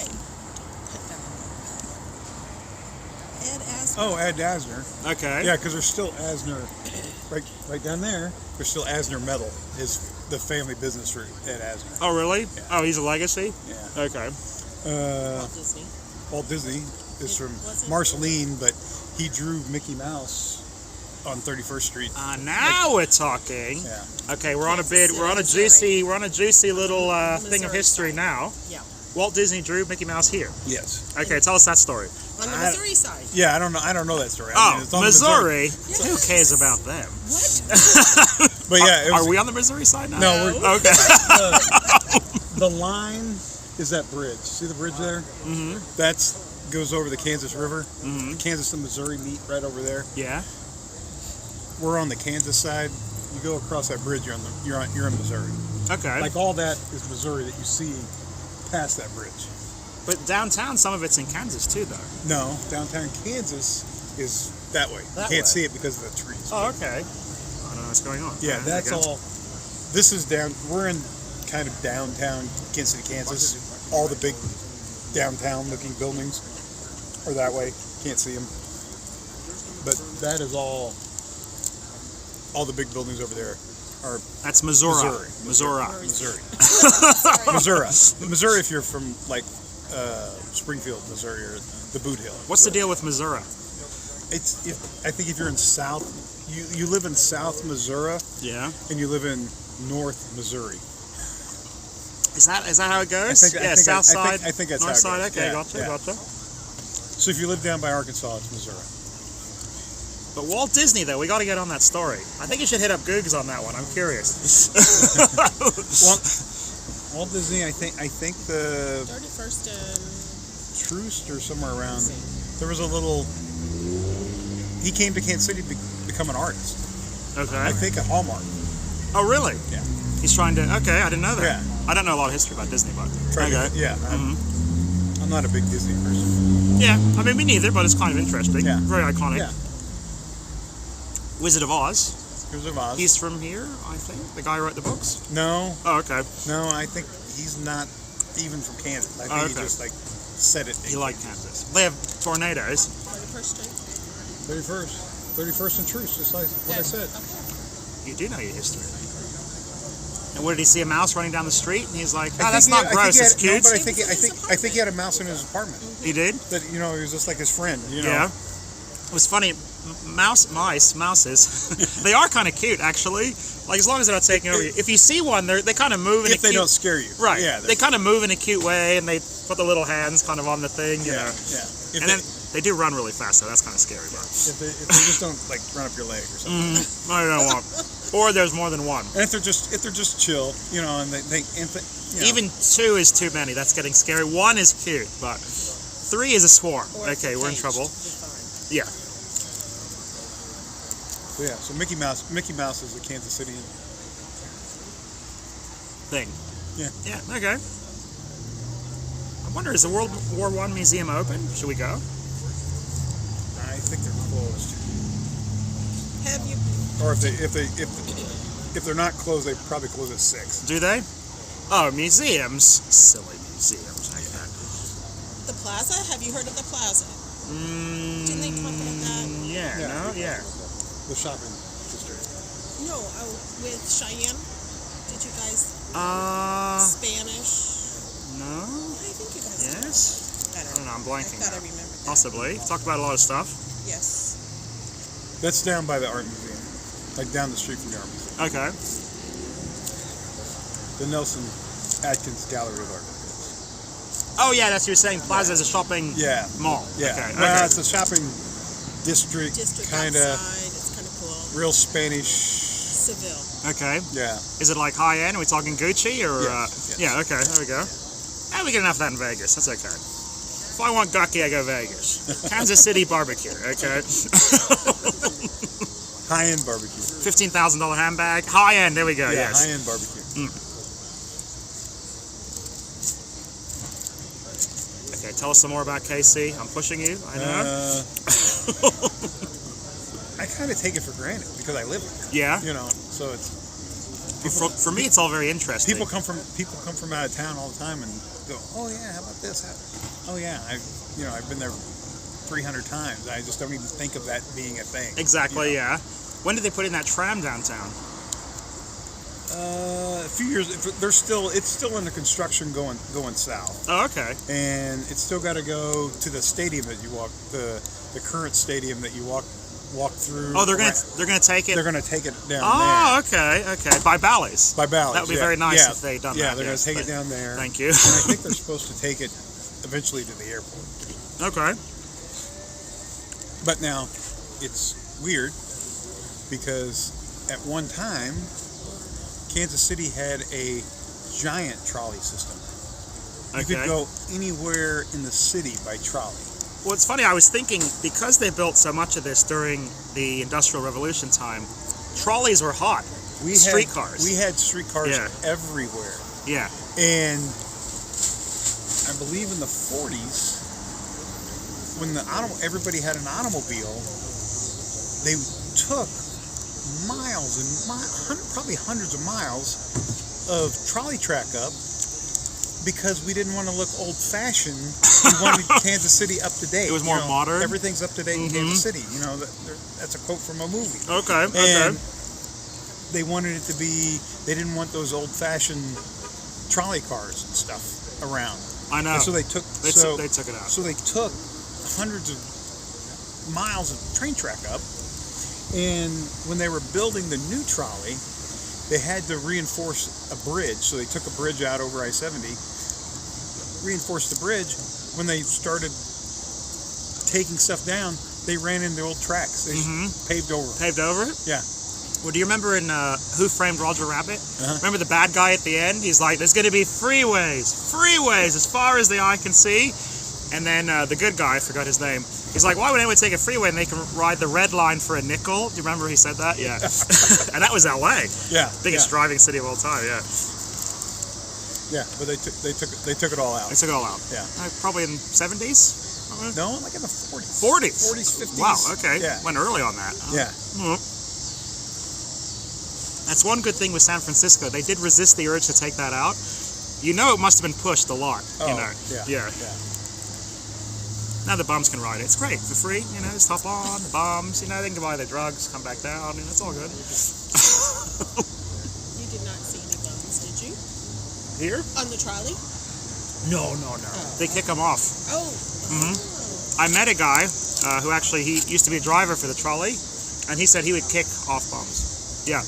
Ed Asner. Oh, Ed Asner. Okay. Yeah, because there's still Asner, right down there. There's still Asner Metal, is the family business for Ed Asner. Oh, really? Yeah. Oh, he's a legacy? Yeah. Okay. Walt Disney. Walt Disney is from Was it? Marceline, but he drew Mickey Mouse on 31st Street. Now we're talking. Yeah. Okay, we're on a Kansas bid. We're on a City, juicy. We're on a juicy little thing of Missouri history side. now. Yeah. Walt Disney drew Mickey Mouse here. Yes. Okay, tell us that story. On the Missouri side. Yeah, I don't know that story. It's on the Missouri? Yes. Who cares about them? What? But yeah, it was, Are we on the Missouri side now? No, we're, Okay. the line is that bridge. See the bridge there? Mm-hmm. That's goes over the Kansas River. Mm-hmm. Kansas and Missouri meet right over there. Yeah. We're on the Kansas side. You go across that bridge, you're in Missouri. Okay. Like all that is Missouri that you see past that bridge. But downtown, some of it's in Kansas too, though. No, downtown Kansas is that way. That you can't way. see it because of the trees. Oh, okay. I don't know what's going on. Yeah, Okay, that's there you go. all. This is down. We're in kind of downtown Kansas City, Kansas. All the big downtown-looking buildings are that way. Can't see them. But that is all. All the big buildings over there are That's Missouri. Missouri. Missouri. If you're from like Springfield, Missouri, or the Boot Hill. What's the deal with Missouri? I think if you're in South, you live in South Missouri, Yeah. and you live in North Missouri. Is that how it goes? South side, I think that's north how it side. goes. Okay, Yeah, gotcha. So if you live down by Arkansas, it's Missouri. But Walt Disney, though, we got to get on that story. I think you should hit up Googs on that one. I'm curious. Walt Disney, I think the 31st and... Troost or somewhere around. There was a little. He came to Kansas City to become an artist. Okay. I think at Hallmark. Oh, really? Yeah. He's trying to. Okay, I didn't know that. Yeah. I don't know a lot of history about Disney, but Trying okay. to, yeah. Mhm. I'm not a big Disney person. Yeah, I mean me neither, but it's kind of interesting. Yeah. Very iconic. Yeah. Wizard of Oz. Wizard of Oz. He's from here, I think. The guy who wrote the books. No, Oh, okay. no, I think he's not even from Kansas. I think Oh, he okay. just like said it. He liked Kansas. They have tornadoes. 31st Street. 31st and Truce, just like what I said. You do know your history. And what did he see a mouse running down the street? And he's like, I "Oh, that's think not he- I gross. think It's he had- cute." No, but I think he had a mouse in his apartment. He did. That he was just like his friend. Yeah. It was funny. Mouses, they are kind of cute, actually. Like, as long as they're not taking over you. If you see one, they kind of move in a If they cute... don't scare you, Right. Yeah, They kind of move in a cute way, and they put the little hands kind of on the thing, you know. yeah. And then they do run really fast, so that's kind of scary. But If they just don't like run up your leg or something, I don't want. Or there's more than one. and if they're just chill, and they Even two is too many. That's getting scary. One is cute, but three is a swarm. Or if Okay, they're we're in caged, trouble. you'll be fine. Yeah. So Mickey Mouse is a Kansas City. Thing. Yeah. Yeah. Okay. I wonder, is the World War I museum open? Should we go? I think they're closed. Have you... Or if they're not closed, they probably close at 6. Do they? Oh, museums. Silly museums. The Plaza? Have you heard of the Plaza? Didn't they talk about that? Yeah. Yeah. No. Yeah. The shopping district. No, with Cheyenne. Did you guys... Spanish? No. I think you guys... Yes. I I don't don't know. know. I'm I blanking. thought I now. remembered that. Possibly. Talked about a lot of stuff. Yes. That's down by the art museum, like down the street from the art museum. Okay. The Nelson Atkins Gallery of Art. Oh yeah, that's what you're saying. Plaza is a shopping Yeah. mall. Yeah. Okay. Well, okay. it's a shopping district, kind of outside. It's kind of cool. real Spanish. Seville. Okay. Yeah. Is it like high end? Are we talking Gucci or? Yes, yes. Yeah. Okay. There we go. And we get enough of that in Vegas. That's okay. If I want gucky, I go Vegas. Kansas City barbecue. Okay. High-end barbecue. $15,000 handbag. High end. There we go. Yeah, Yes. high-end barbecue. Okay. Tell us some more about KC. I'm pushing you. I know. I kind of take it for granted because I live here. Yeah. So it's For me, it's all very interesting. people come from out of town all the time and go, oh yeah, how about this? Oh yeah, I've been there 300 times. I just don't even think of that being a thing. Exactly. Yeah. When did they put in that tram downtown? A few years. It's still under construction going south, Oh, okay. and it's still got to go to the stadium that you walk the current stadium that you walk walk through. Oh, they're gonna take it. They're gonna take it down Oh, there. okay. By Bally's. By Bally's. That would be very nice if they'd done that. Yeah, they're yes, gonna take it down there. Thank you. And I think they're supposed to take it eventually to the airport. Okay. But now, it's weird because at one time, Kansas City had a giant trolley system. You could go anywhere in the city by trolley. Well, it's funny. I was thinking because they built so much of this during the Industrial Revolution time, trolleys were hot. Streetcars. We had streetcars everywhere. Yeah. And I believe in the 40s, when everybody had an automobile, they took miles and probably hundreds of miles of trolley track up because we didn't want to look old-fashioned. We wanted Kansas City up to date. It was more modern. Everything's up to date in Kansas City. That's a quote from a movie. Okay. And they wanted it to be. They didn't want those old-fashioned trolley cars and stuff around. I know. And so they took. They took it out. So they took hundreds of miles of train track up, and when they were building the new trolley, they had to reinforce a bridge. So they took a bridge out over I-70, reinforced the bridge. When they started taking stuff down, they ran into old tracks. They paved over. Paved over it? Yeah. Well, do you remember in Who Framed Roger Rabbit? Remember the bad guy at the end? He's like, there's going to be freeways as far as the eye can see. And then the good guy, I forgot his name, he's like, why would anyone take a freeway and they can ride the red line for a nickel? Do you remember he said that? Yeah. And that was LA. Yeah. Biggest driving city of all time, yeah. Yeah, but they took it all out. They took it all out. Yeah. Probably in 70s? No, like in the 40s. 40s? 40s, 50s. Wow, okay. Yeah. Went early on that. Yeah. That's one good thing with San Francisco. They did resist the urge to take that out. You know it must have been pushed a lot. Yeah. Now the bums can ride it. It's great for free. Just hop on the bums. They can buy their drugs, come back down. It's all good. You did not see any bums, did you? Here? On the trolley? No. They kick them off. Oh. I met a guy who actually he used to be a driver for the trolley, and he said he would kick off bums. Yeah.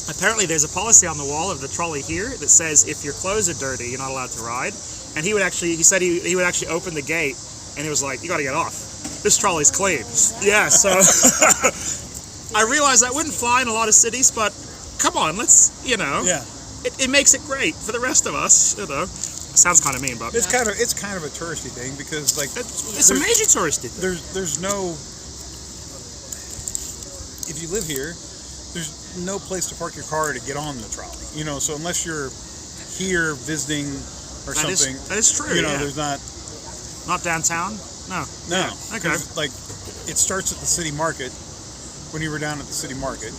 Apparently, there's a policy on the wall of the trolley here that says if your clothes are dirty, you're not allowed to ride. And he said he would actually open the gate. And it was like, you got to get off. This trolley's clean. Yeah, so I realized that wouldn't fly in a lot of cities, but come on, let's, Yeah. It makes it great for the rest of us, Sounds kind of mean, but it's kind of a touristy thing because it's a major touristy thing. There's no. If you live here, there's no place to park your car to get on the trolley. So unless you're here visiting or something, that is true. There's not. Not downtown? No. No. Okay. It starts at the city market, when you were down at the city market,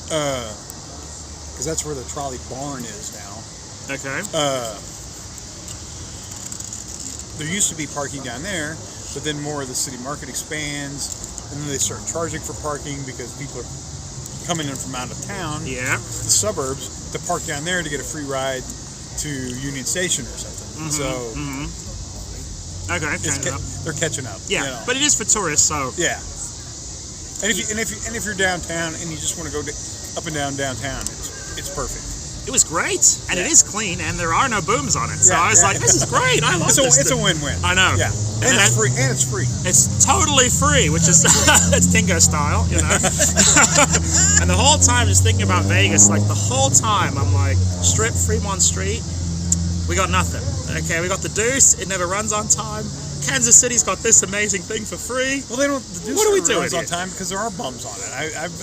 because that's where the trolley barn is now. Okay. There used to be parking down there, but then more of the city market expands, and then they start charging for parking because people are coming in from out of town, the suburbs, to park down there to get a free ride to Union Station or something. So. Okay, they're catching up. Yeah, but it is for tourists, so yeah. And if you're downtown and you just want to go up and down downtown, it's perfect. It was great, and it is clean, and there are no booms on it. So I was like, this is great. I love this. It's a win-win. I know. Yeah, and it's free. And it's free. It's totally free, which is it's Dingo style, And the whole time, just thinking about Vegas, the whole time, I'm like, Strip, Fremont Street. We got nothing. Okay, we got the Deuce. It never runs on time. Kansas City's got this amazing thing for free. Well, they don't. The Deuce what are we doing runs on time because there are bums on it.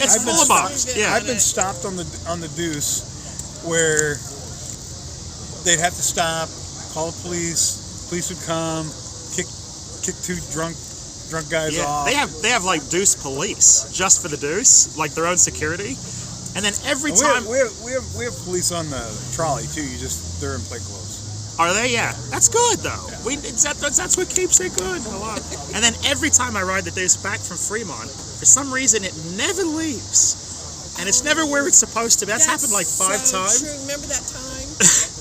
It's full of bums. Yeah, I've been stopped on the Deuce where they'd have to stop, call the police. Police would come, kick two drunk guys off. They have Deuce police just for the Deuce, their own security. And then every time we have police on the trolley too. They're in plain clothes. Are they? Yeah. That's good though. Yeah. That's what keeps it good. A lot. And then every time I ride the Deuce back from Fremont, for some reason it never leaves, and it's never where it's supposed to be. That's happened 5 times. True. Remember that time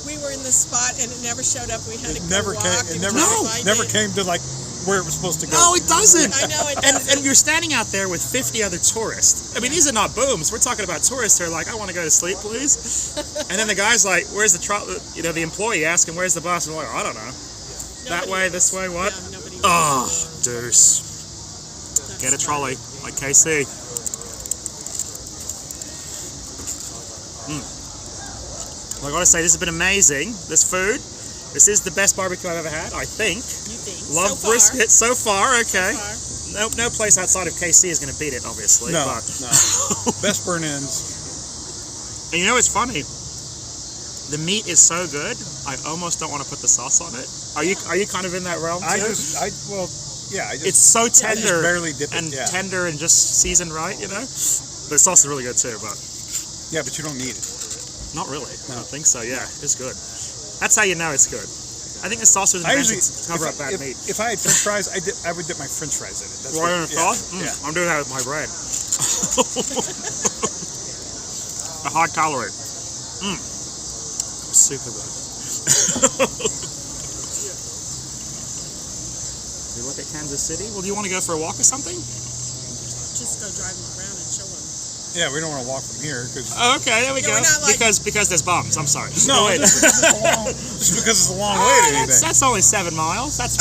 we were in the spot and it never showed up. We had to never walk. came. It never came to where it was supposed to go. No, it doesn't. I know it And doesn't. you're standing out there with 50 other tourists. I mean, these are not booms. We're talking about tourists who are like, I want to go to sleep, please. And then the guy's like, where's the the employee asking, where's the bus? And we're like, I don't know. That Nobody way, knows. this way, what? Yeah, nobody knows. Oh, deuce. Get a trolley, like KC. I gotta say, this has been amazing. This food. This is the best barbecue I've ever had, I think. You think? Love So far. brisket so far, okay. So far. No place outside of KC is going to beat it, obviously. No, but. no. Best burn ends. And you know, it's funny. The meat is so good, I almost don't want to put the sauce on it. Are you kind of in that realm too? It's It's so tender barely dip it, and yeah. tender and just seasoned right, you know. The sauce is really good too, but Yeah, but you don't need it. not really. I No. don't think so. Yeah, it's good. That's how you know it's good. I think the sauce was I invented usually to cover up bad meat. if I had French fries, I would dip my French fries in it. That's Right on the sauce? Yeah. I'm doing that with my bread. A high calorie. That was super good. We look at Kansas City. Well, do you want to go for a walk or something? Just go driving around and show them. Yeah, we don't want to walk from here because Oh, okay, there we Yeah, go. we're not like- Because there's bums. I'm sorry. no, wait. just because it's a long way to anything. That's only 7 miles. That's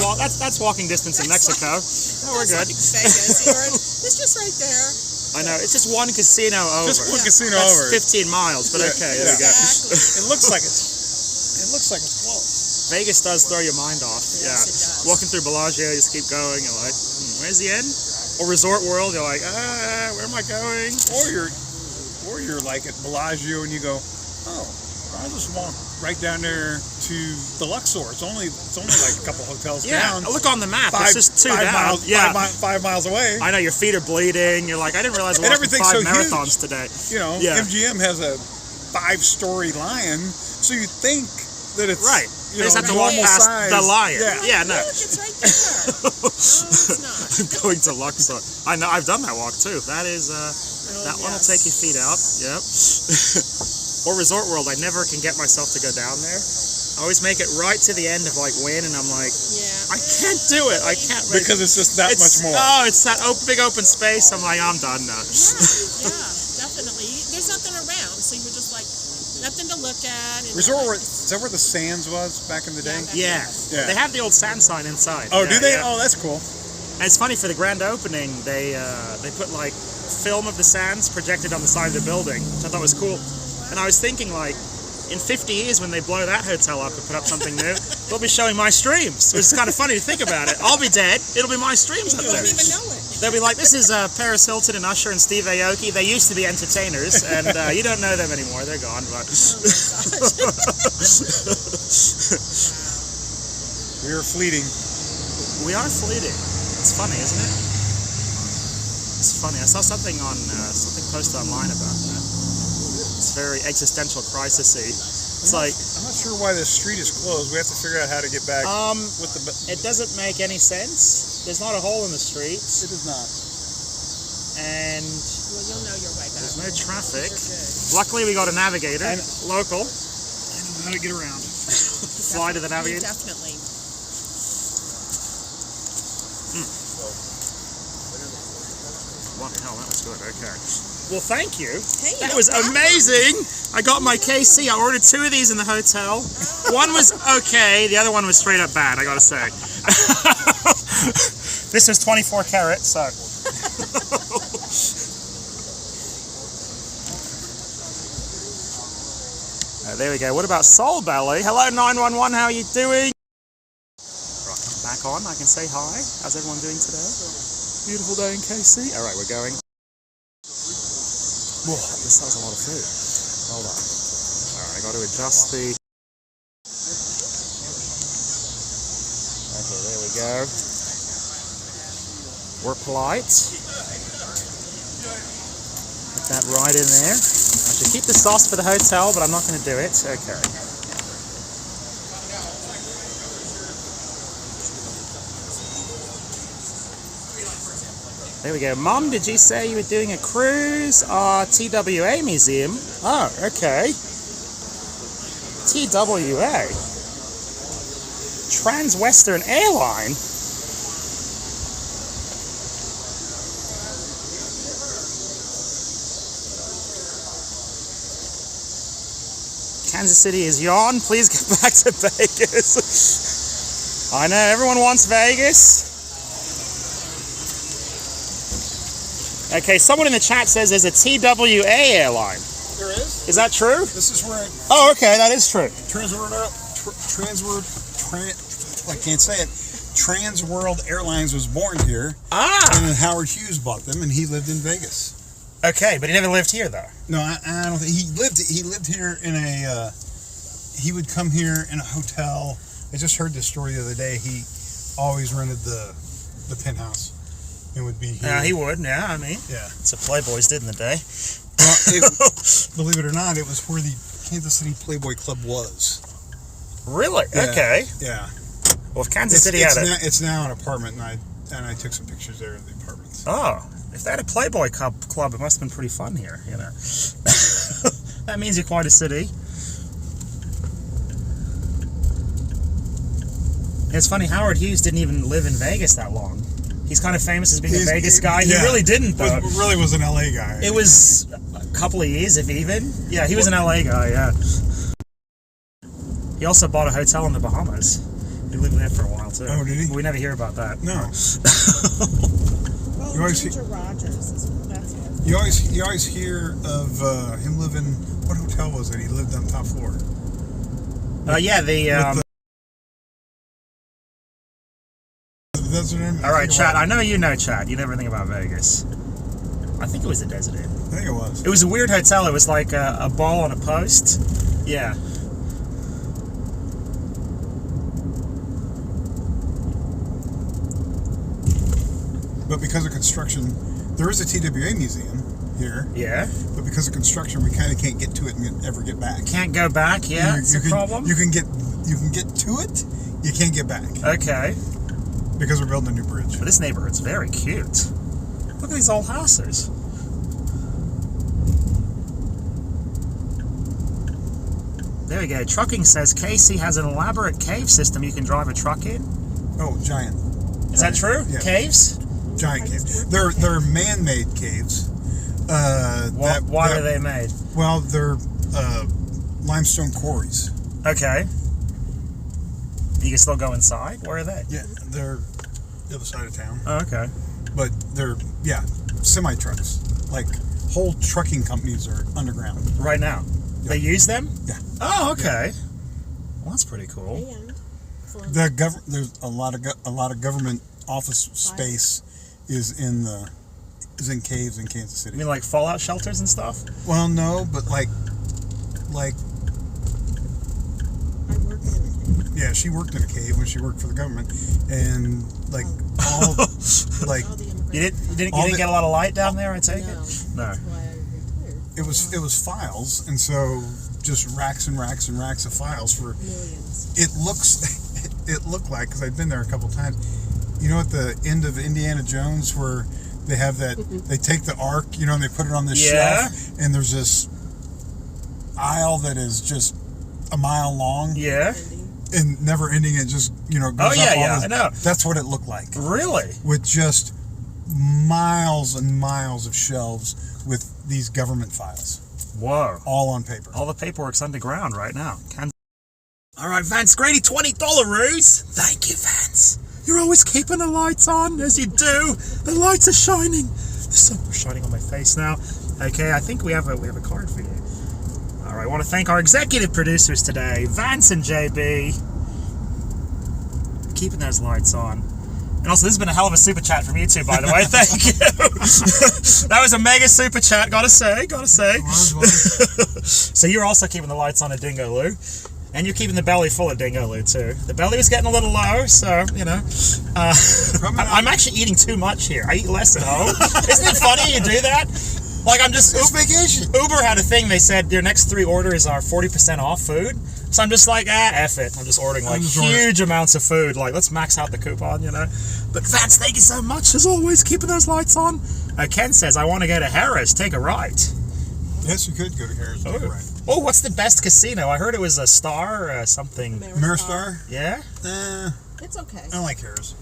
walking distance in Mexico. Oh, we're good. It's like Vegas. It's just right there. I know. It's just one casino over. Just one casino That's over. 15 miles, but Yeah, okay, there we go. Exactly. It looks like it's close. Vegas does throw your mind off. Yes, Yeah. it does. Walking through Bellagio, you just keep going. You're like, where's the end? Or Resort World, you're like, where am I going? Or you're like at Bellagio and you go, oh, I'll just walk right down there to the Luxor. It's only like a couple hotels Yeah. down. Look on the map. It's just 2 5 down. miles, Yeah. 5 miles away. I know your feet are bleeding. You're like, I didn't realize I And walked everything's 5 so huge. marathons today. You know, Yeah. MGM has a 5-story lion, so you think that it's Right. You They just know, have to walk normal past size. the lion. Yeah. No. Look, it's right there. No, it's not. I'm going to Luxor. I know. I've done that walk too. That is. That one will take your feet out. Yep. Or Resort World. I never can get myself to go down there. I always make it right to the end of like Wynn, and I'm like, Yeah. I can't do it. I can't. Make Because it's just that much more. Oh, it's that big open space. I'm like, I'm done now. Yeah, definitely. There's nothing around, so you're just like nothing to look at. And Resort you're World, like, is that where the Sands was back in the day? Yeah. Yeah. Yeah. They have the old sand sign inside. Oh, Yeah, do they? yeah. Oh, that's cool. And it's funny, for the grand opening, they put like film of the sands projected on the side of the building, which I thought was cool. And I was thinking, like, in 50 years when they blow that hotel up and put up something new, they'll be showing my streams, which is kind of funny to think about it. I'll be dead. It'll be my streams up You there. don't even know it. They'll be like, this is Paris Hilton and Usher and Steve Aoki. They used to be entertainers, and you don't know them anymore. They're gone. But We were fleeting. we are fleeting. It's funny, isn't it? It's funny. I saw something on something posted online about that. It's very existential crisis-y. It's like, I'm not sure why this street is closed. We have to figure out how to get back with the. it doesn't make any sense. There's not a hole in the street, It is not. and Well, you'll know your way back. there's no traffic. You're good. Luckily, we got a navigator, And- local. I know how to get around. Fly to the navigator. Definitely. What the hell, that was good. Okay. Well, thank you. Hey, That no was problem. amazing. I got my KC. I ordered 2 of these in the hotel. One was okay. The other one was straight up bad, I gotta say. This was 24 karat, so. There we go. What about Soul Belly? Hello, 911. How are you doing? Right, back on. I can say hi. How's everyone doing today? Beautiful day in KC. All right, we're going. Whoa, this was a lot of food. Hold on. All right, I got to adjust the. Okay, there we go. We're polite. Put that right in there. I should keep the sauce for the hotel, but I'm not going to do it. Okay. There we go. Mum, did you say you were doing a cruise? TWA Museum. Oh, okay. TWA. Trans-Western Airline. Kansas City is yawn. Please get back to Vegas. I know, everyone wants Vegas. Okay, someone in the chat says there's a TWA airline. There is? Is that true? This is where Oh, okay, that is true. I can't say it. Trans World Airlines was born here. Ah. And then Howard Hughes bought them, and he lived in Vegas. Okay, but he never lived here, though. No, I don't think he lived here in a. He would come here in a hotel. I just heard this story the other day. He always rented the penthouse. It would be here. Yeah, he would. Yeah, I mean, Yeah. it's what Playboys did in the day. Well, believe it or not, it was where the Kansas City Playboy Club was. Really? Yeah. Okay. Yeah. Well, if Kansas City had it. It's now an apartment, and I took some pictures there of the apartments. Oh, if they had a Playboy club, it must have been pretty fun here, you know. That means you're quite a city. It's funny, Howard Hughes didn't even live in Vegas that long. He's kind of famous as being a Vegas guy. Yeah. He really didn't, though. Really was an LA guy. It was a couple of years, if even. Yeah, he was an LA guy, yeah. He also bought a hotel in the Bahamas. He lived there for a while, too. Oh, did he? We never hear about that. No. Well, You always Ginger Rogers is that's what. You always hear of him living. What hotel was it? He lived on top floor. Yeah, That's what all right, Chad. I know you know Chad. You know everything about Vegas. I think it was the Desert Inn. I think it was. It was a weird hotel. It was like a ball on a post. Yeah. But because of construction, there is a TWA museum here. Yeah. But because of construction, we kind of can't get to it and ever get back. Can't go back. Yeah, it's a problem. You can get to it. You can't get back Okay. because we're building a new bridge. But this neighborhood's very cute. Look at these old houses. There we go. Trucking says Casey has an elaborate cave system you can drive a truck in. Oh, giant. Is that true? Yeah. Caves? Giant caves. They're man-made caves. Why are they made? Well, they're limestone quarries. Okay. You can still go inside? Where are they? Yeah, they're the other side of town. Oh, okay. But they're, semi-trucks. Like, whole trucking companies are underground. Right now. Yeah. They use them? Yeah. Oh, okay. Well, that's pretty cool. And There's a lot of government office space is in caves in Kansas City. You mean like fallout shelters and stuff? Well, no, but like I worked in a cave. yeah, she worked in a cave when she worked for the government, and like all like All the You immigrants. didn't All get a lot of light down there, I take No. it? No. That's why I retired. it was files, and so just racks and racks and racks of files for. Millions. It looked like, because I'd been there a couple times. You know, at the end of Indiana Jones, where they have that, they take the ark, and they put it on this Yeah. shelf, and there's this aisle that is just a mile long Yeah. and never ending. It just, goes Oh, up yeah, all yeah, this- I know. That's what it looked like, Really? with just miles and miles of shelves with these government files, Whoa. all on paper. All the paperwork's underground right now. All right, Vance Grady, $20-roos. Thank you, Vance. You're always keeping the lights on, as you do. The lights are shining. The sun is shining on my face now. Okay, I think we have a card for you. All right, I want to thank our executive producers today, Vance and JB. Keeping those lights on. And also, this has been a hell of a super chat from you two, by the way. Thank you. That was a mega super chat, gotta say. So you're also keeping the lights on at Dingo Lou. And you're keeping the belly full of Dingo Lou, too. The belly was getting a little low, so, I'm actually eating too much here. I eat less at home. Isn't it funny you do that? Like, It's vacation. Uber had a thing, they said their next 3 orders are 40% off food. So I'm just like, F it. I'm just ordering, huge amounts of food. Like, let's max out the coupon, But Vance, thank you so much, as always, keeping those lights on. Ken says, I want to go to Harris. Take a ride. Yes, you could go to Harris. Right. Oh, what's the best casino? I heard it was a Star or something. Ameristar? Yeah? It's okay. I like Harris.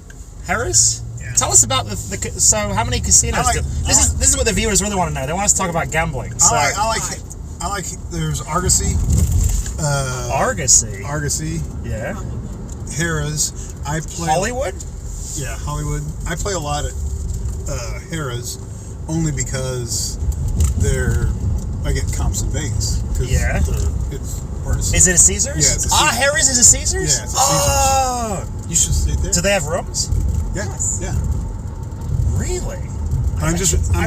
Harris? Yeah. Tell us about so how many casinos this is what the viewers really want to know. They want us to talk about gambling. So. I like there's Argosy, Argosy. Argosy, Yeah. Harrah's. I play Hollywood? Yeah, Hollywood. I play a lot at Harrah's only because I get comps in Vegas. Yeah. It's part of Is it a Caesars? Yeah, it's a Caesars. Harry's is a Caesars? Yeah, it's a Oh! You should stay there. Do they have rooms? Yeah, yeah. Really? I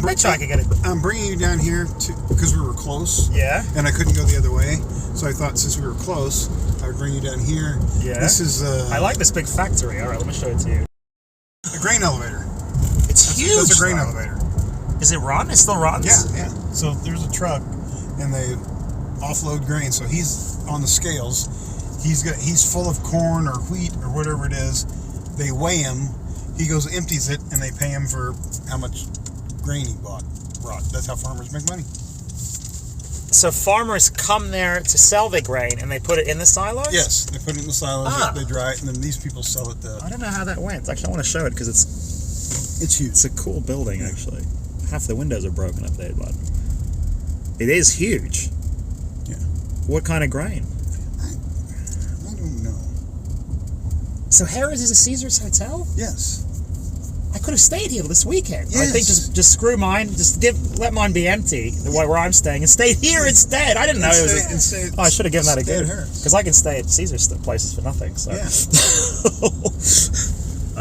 bet you I could get it. I'm bringing you down here because we were close. Yeah. And I couldn't go the other way, so I thought since we were close, I would bring you down here. Yeah. This is I like this big factory. All right, let me show it to you. a grain elevator. It's huge. That's a grain though. elevator. Is it run? It still runs? Yeah, yeah. So there's a truck, and they offload grain. So he's on the scales. He's full of corn or wheat or whatever it is. They weigh him. He goes, empties it, and they pay him for how much grain he brought. That's how farmers make money. So farmers come there to sell their grain, and they put it in the silos? Yes, they put it in the silos. Ah. They dry it, and then these people sell it. I don't know how that went. Actually, I want to show it because It's huge. it's a cool building. Actually, half the windows are broken up there, but it is huge. Yeah. What kind of grain? I don't know. So Harrah's is a Caesars hotel? Yes. I could have stayed here this weekend. I Yes. think just screw mine. Just let mine be empty, the way where I'm staying, and stay here instead. I didn't know it was. I should have given that a go because I can stay at Caesars places for nothing. So. Yeah.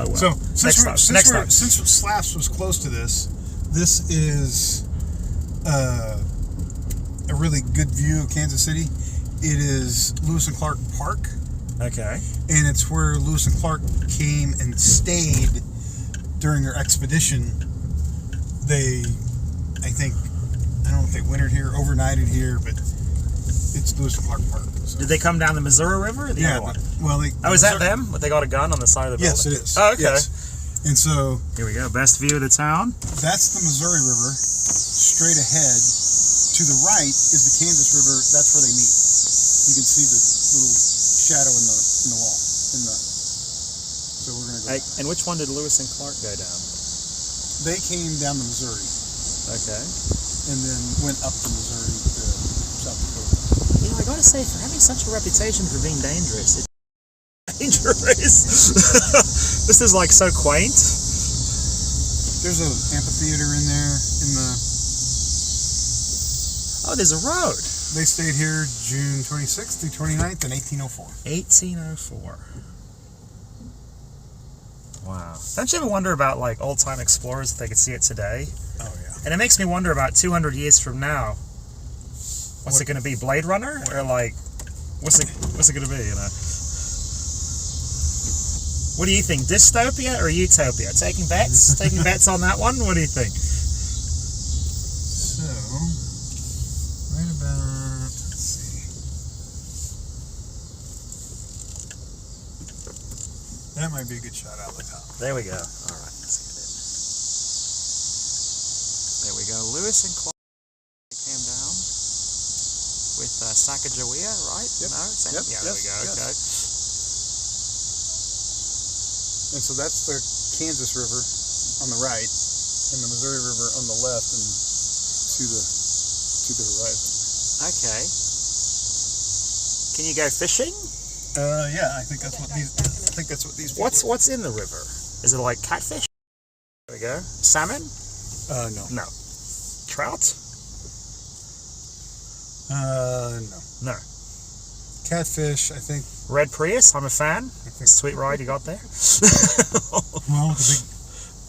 Oh well. So Next time. since Slaps was close to this is a really good view of Kansas City. It is Lewis and Clark Park, Okay. and it's where Lewis and Clark came and stayed during their expedition. I don't know if they wintered here, overnighted here, but it's Lewis and Clark Park. So. Did they come down the Missouri River or the other one? Well, Is that them? But they got a gun on the side of the Yes, building? it is. Oh, okay. Yes. And so Here we go. Best view of the town. that's the Missouri River. Straight ahead, to the right is the Kansas River. That's where they meet. You can see the little shadow in the wall. So we're gonna go. And which one did Lewis and Clark go down? They came down the Missouri Okay. and then went up the Missouri to South Dakota. You know, I gotta say, for having such a reputation for being dangerous, it's dangerous. This is like so quaint. There's an amphitheater in there. Oh, there's a road. They stayed here June 26th through 29th in 1804. 1804. Wow. Don't you ever wonder about like old time explorers if they could see it today? Oh yeah. And it makes me wonder about 200 years from now. What's it going to be? Blade Runner, or like, what's it going to be? You know. What do you think? Dystopia or utopia? Taking bets? Taking bets on that one? What do you think? So, right about, let's see. That might be a good shot out of the top. There we go. All right. Let's get it. There we go. Lewis and Clark came down with Sacagawea, right? Yep. No? Yep. Yeah, there we go. Yes. Okay. And so that's the Kansas River on the right, and the Missouri River on the left, and to the horizon. Okay. Can you go fishing? Yeah, I think that's what these. People What's in the river? Is it like catfish? There we go. Salmon? No. No. Trout? No. No. Catfish, I think. Red Prius? I'm a fan. I think. Sweet ride you got there. Well,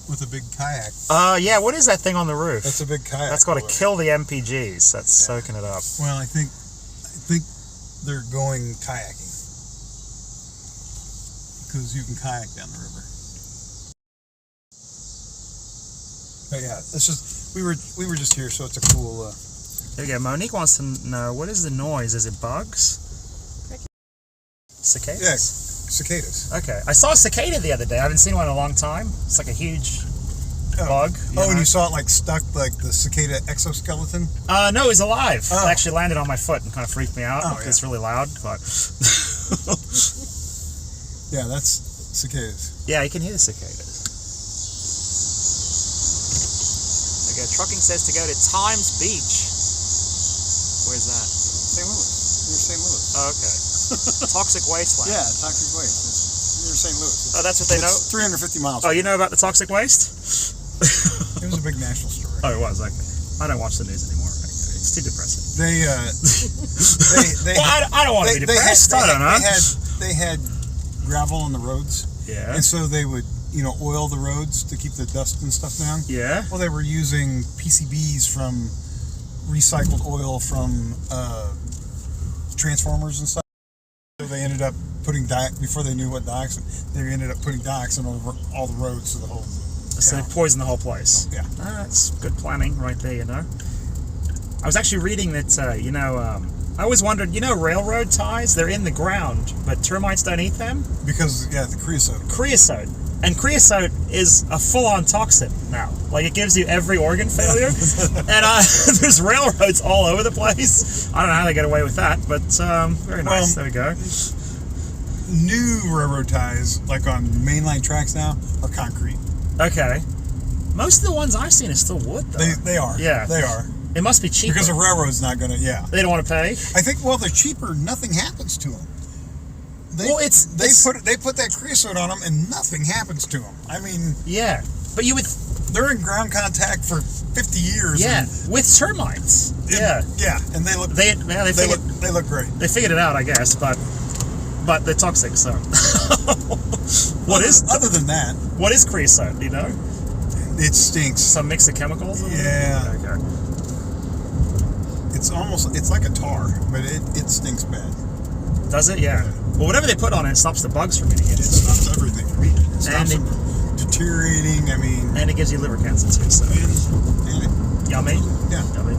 with a big kayak. Yeah. What is that thing on the roof? That's a big kayak. That's got to kill the MPGs. That's soaking it up. Well, I think they're going kayaking because you can kayak down the river. But yeah, it's just we were just here, so it's a cool. There we go. Monique wants to know, what is the noise? Is it bugs? Cicadas? Yeah, cicadas. Okay. I saw a cicada the other day. I haven't seen one in a long time. It's like a huge bug. And you saw it like stuck, like the cicada exoskeleton? No, it was alive. Oh. It actually landed on my foot and kind of freaked me out because it's really loud. But Yeah, that's cicadas. yeah, you can hear the cicadas. Okay, trucking says to go to Times Beach. Where's that? St. Louis. Near St. Louis. Oh, okay. Toxic wasteland. Yeah, toxic waste. It's near St. Louis. Oh, that's what they know? It's 350 miles. Oh, you know about the toxic waste? It was a big national story. Oh, it was. Okay. I don't watch the news anymore. Okay. It's too depressing. They Well, I don't want to be depressed. I don't know. They had gravel on the roads. Yeah. And so they would, oil the roads to keep the dust and stuff down. Yeah. Well, they were using PCBs from recycled oil from transformers and stuff. So they ended up putting before they knew what dioxin. They ended up putting dioxin over all the roads to the whole. So they poisoned the whole place. Yeah. That's good planning right there, I was actually reading that, I always wondered, railroad ties, they're in the ground, but termites don't eat them? Because, the creosote. Creosote. And creosote is a full-on toxin now. Like, it gives you every organ failure. And there's railroads all over the place. I don't know how they get away with that, but very nice. There we go. New railroad ties, like on mainline tracks now, are concrete. Okay. Most of the ones I've seen are still wood, though. They are. Yeah. They are. It must be cheaper. Because the railroad's not going to, They don't want to pay? I think, they're cheaper. Nothing happens to them. They put that creosote on them and nothing happens to them. I mean... Yeah. But you would... They're in ground contact for 50 years. Yeah. With termites. Yeah. Yeah. And they look... They look great. They figured it out, I guess, but they're toxic, so... Other than that... What is creosote, do you know? It stinks. Some mix of chemicals? Yeah. Okay. It's like a tar, but it stinks bad. Does it? Yeah. Well, whatever they put on it stops the bugs from eating it. It stops everything from eating it. It stops And them deteriorating, And it gives you liver cancer, too, so... And Yummy? Yeah. Yummy.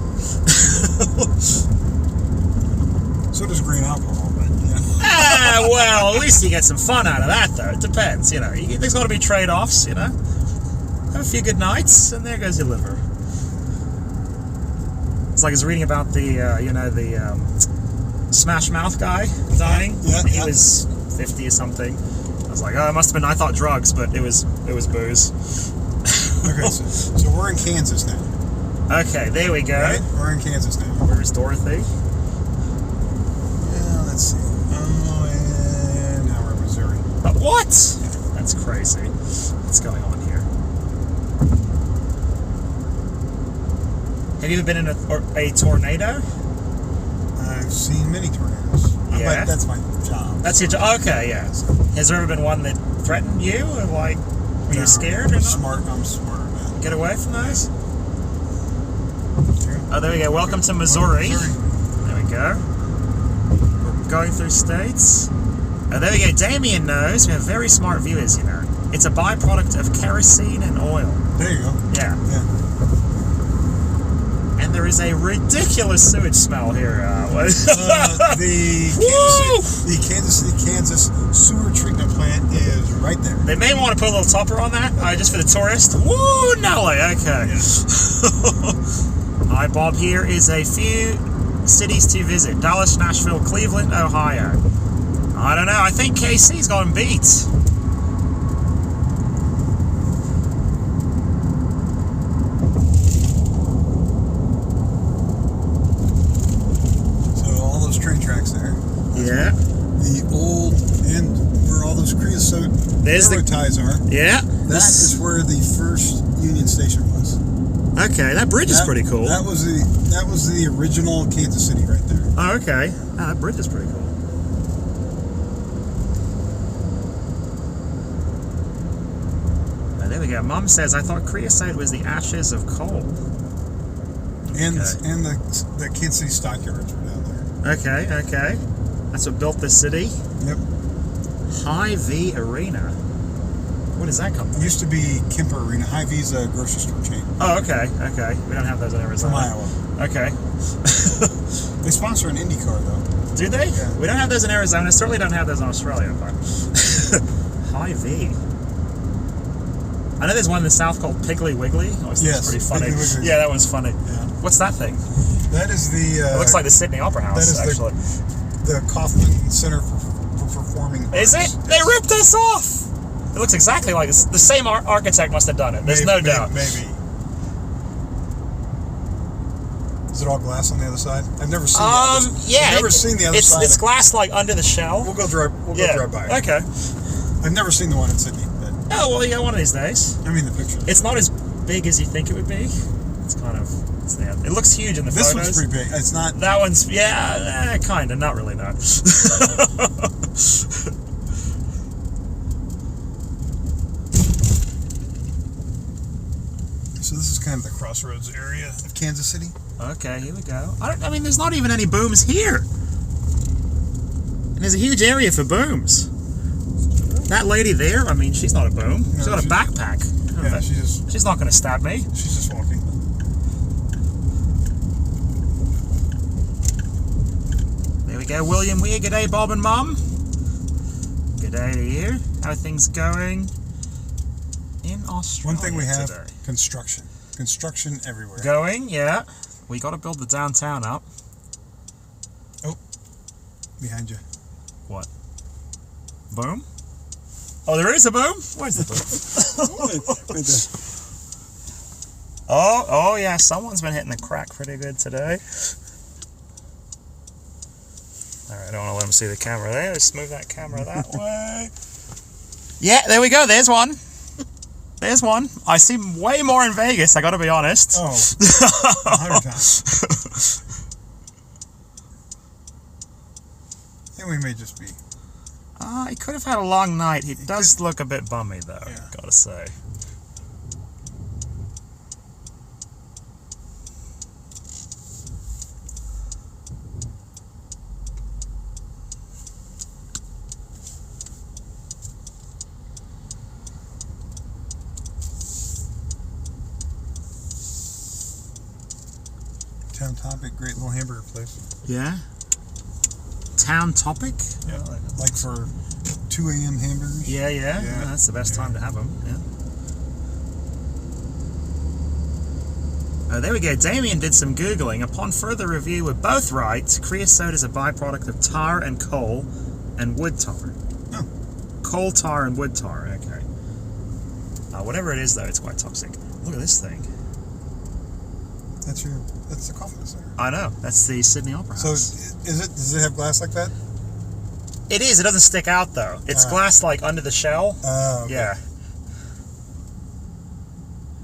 So does green alcohol, but, well, at least you get some fun out of that, though. It depends, There's got to be trade-offs, Have a few good nights, and there goes your liver. It's like I was reading about the Smash Mouth guy dying. Yeah. He was 50 or something. I was like, it must have been, I thought drugs, but it was booze. Okay, so we're in Kansas now. Okay, there we go. Right? We're in Kansas now. Where's Dorothy? Yeah, let's see. Oh, and now we're in Missouri. What? That's crazy. What's going on here? Have you ever been in a tornado? I've seen many tornadoes. Yeah. That's my job. That's your job? Okay, yeah. Has there ever been one that threatened you? Or were you scared or not? I'm smarter than that. Get away from those? Oh, there we go. Welcome to Missouri. There we go. We're going through states. Oh, there we go. Damien knows. We have very smart viewers, It's a byproduct of kerosene and oil. There you go. Yeah. And there is a ridiculous sewage smell here. The Kansas City, Kansas sewer treatment plant is right there. They may want to put a little topper on that, just for the tourist. Woo, Nelly. Okay. Hi, Bob. Here is a few cities to visit: Dallas, Nashville, Cleveland, Ohio. I don't know. I think KC's got him beat. Train tracks there. Yeah. The old and where all those creosote railroad ties are. Yeah. That is where the first Union Station was. Okay, that bridge is pretty cool. That was the original Kansas City right there. Oh, okay. That bridge is pretty cool. Oh, there we go. Mom says, I thought creosote was the ashes of coal. And the Kansas City stockyards were down there. Okay. That's what built this city? Yep. Hy-Vee Arena. What does that come from? It used to be Kemper Arena. Hy-Vee's a grocery store chain. Oh, okay. We don't have those in Arizona. From Iowa. Okay. They sponsor an IndyCar, though. Do they? Yeah. We don't have those in Arizona. Certainly don't have those in Australia. But Hy-Vee. I know there's one in the south called Piggly Wiggly. That's pretty funny. Yeah, that one's funny. Yeah. What's that thing? That is the... it looks like the Sydney Opera House, that is actually. The Kaufman Center for Performing Arts. Is it? They ripped us off! It looks exactly like this. The same architect must have done it. There's no doubt. Maybe. Is it all glass on the other side? I've never seen Yeah. I've never seen the other side. It's glass like under the shell. We'll go drive by it. Okay. I've never seen the one in Sydney. But, Oh, well, yeah, one of these days. I mean, the picture. It's not as big as you think it would be. It's kind of... it looks huge in the This photos. one's pretty big. It's not... That one's... Yeah, kind of. Not really, no. So this is kind of the crossroads area of Kansas City. Okay, here we go. I mean, there's not even any booms here. And there's a huge area for booms. That lady there, I mean, she's not a boom. She's got a backpack. Yeah, She's not going to stab me. She's just walking. There we go, William Weir. Good day, Bob and Mum. Good day to you. How are things going in Australia? One thing we have, today? construction. Construction everywhere. Going, yeah. We got to build the downtown up. Oh, behind you. What? Boom? Oh, there is a boom? Where's the boom? Right there. Oh, yeah. Someone's been hitting the crack pretty good today. All right, I don't want to let them see the camera there. Just move that camera that way. Yeah, there we go. There's one. There's one. I see way more in Vegas, I got to be honest. Oh, 100 times. I think we may just be. He could have had a long night. He does look a bit bummy, though, Yeah. gotta say. Town Topic, great little hamburger place. Yeah? Town Topic? Yeah. Like for 2 a.m. hamburgers. Yeah. Yeah. That's the best time to have them, yeah. Oh, there we go. Damien did some Googling. Upon further review, we're both right. Creosote is a byproduct of tar and coal and wood tar. Oh. Coal tar and wood tar, okay. Whatever it is, though, it's quite toxic. Look at this thing. That's the Kaufman Center. I know. That's the Sydney Opera House. So does it have glass like that? It is. It doesn't stick out, though. It's glass, like, under the shell. Okay. Yeah.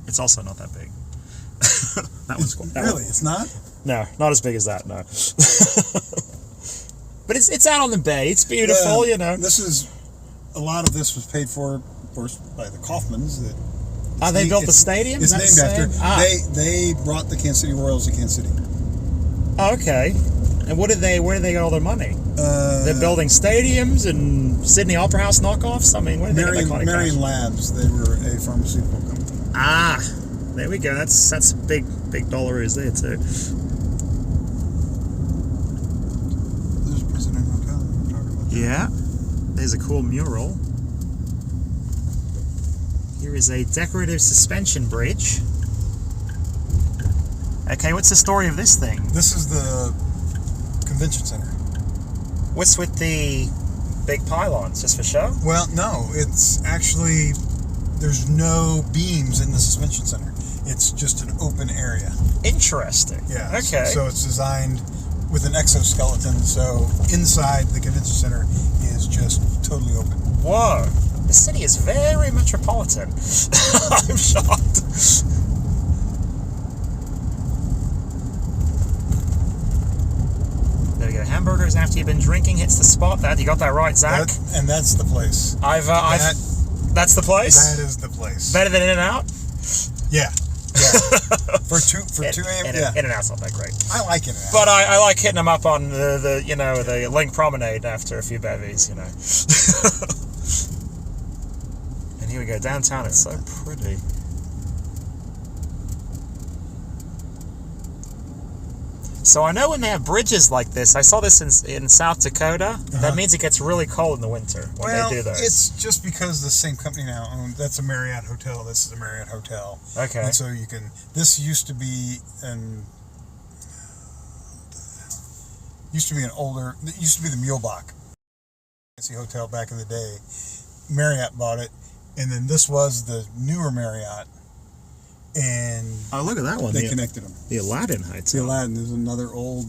It's also not that big. That one's cool. Really? It's not? No, not as big as that, no. But it's out on the bay. It's beautiful, you know. A lot of this was paid for, of course, by the Kaufmans. They built the stadium? It's Is named that the after. same? They brought the Kansas City Royals to Kansas City. Oh, okay. And where did they get all their money? They're building stadiums and Sydney Opera House knockoffs? I mean, where did they get that kind of cash? Marion Labs, they were a pharmaceutical company. Ah, there we go. That's big dollaroos there too. There's President Hotel. We're talking about that. Yeah. There's a cool mural. Here is a decorative suspension bridge. Okay, what's the story of this thing? This is the convention center. What's with the big pylons? Just for show? Well, no, it's actually, there's no beams in the suspension center. It's just an open area. Interesting. Yeah. Okay. So it's designed with an exoskeleton. So inside the convention center is just totally open. Whoa. The city is very metropolitan. I'm shocked. There we go. Hamburgers after you've been drinking hits the spot. You got that right, Zach. And that's the place. That's the place. That is the place. Better than In-N-Out. Yeah. For 2 a.m. Yeah. In-N-Out's not that great. I like it. But I like hitting them up on the Link Promenade after a few bevies, you know. And here we go, downtown. It's so pretty. So I know when they have bridges like this, I saw this in South Dakota. That means it gets really cold in the winter when they do those. It's just because the same company now owns. That's a Marriott hotel. This is a Marriott hotel. Okay. And so you can. This used to be an older. It used to be the Mulebach hotel back in the day. Marriott bought it, and then this was the newer Marriott. and Oh, look at that one. they connected them. The Aladdin The Hotel. Aladdin. There's another old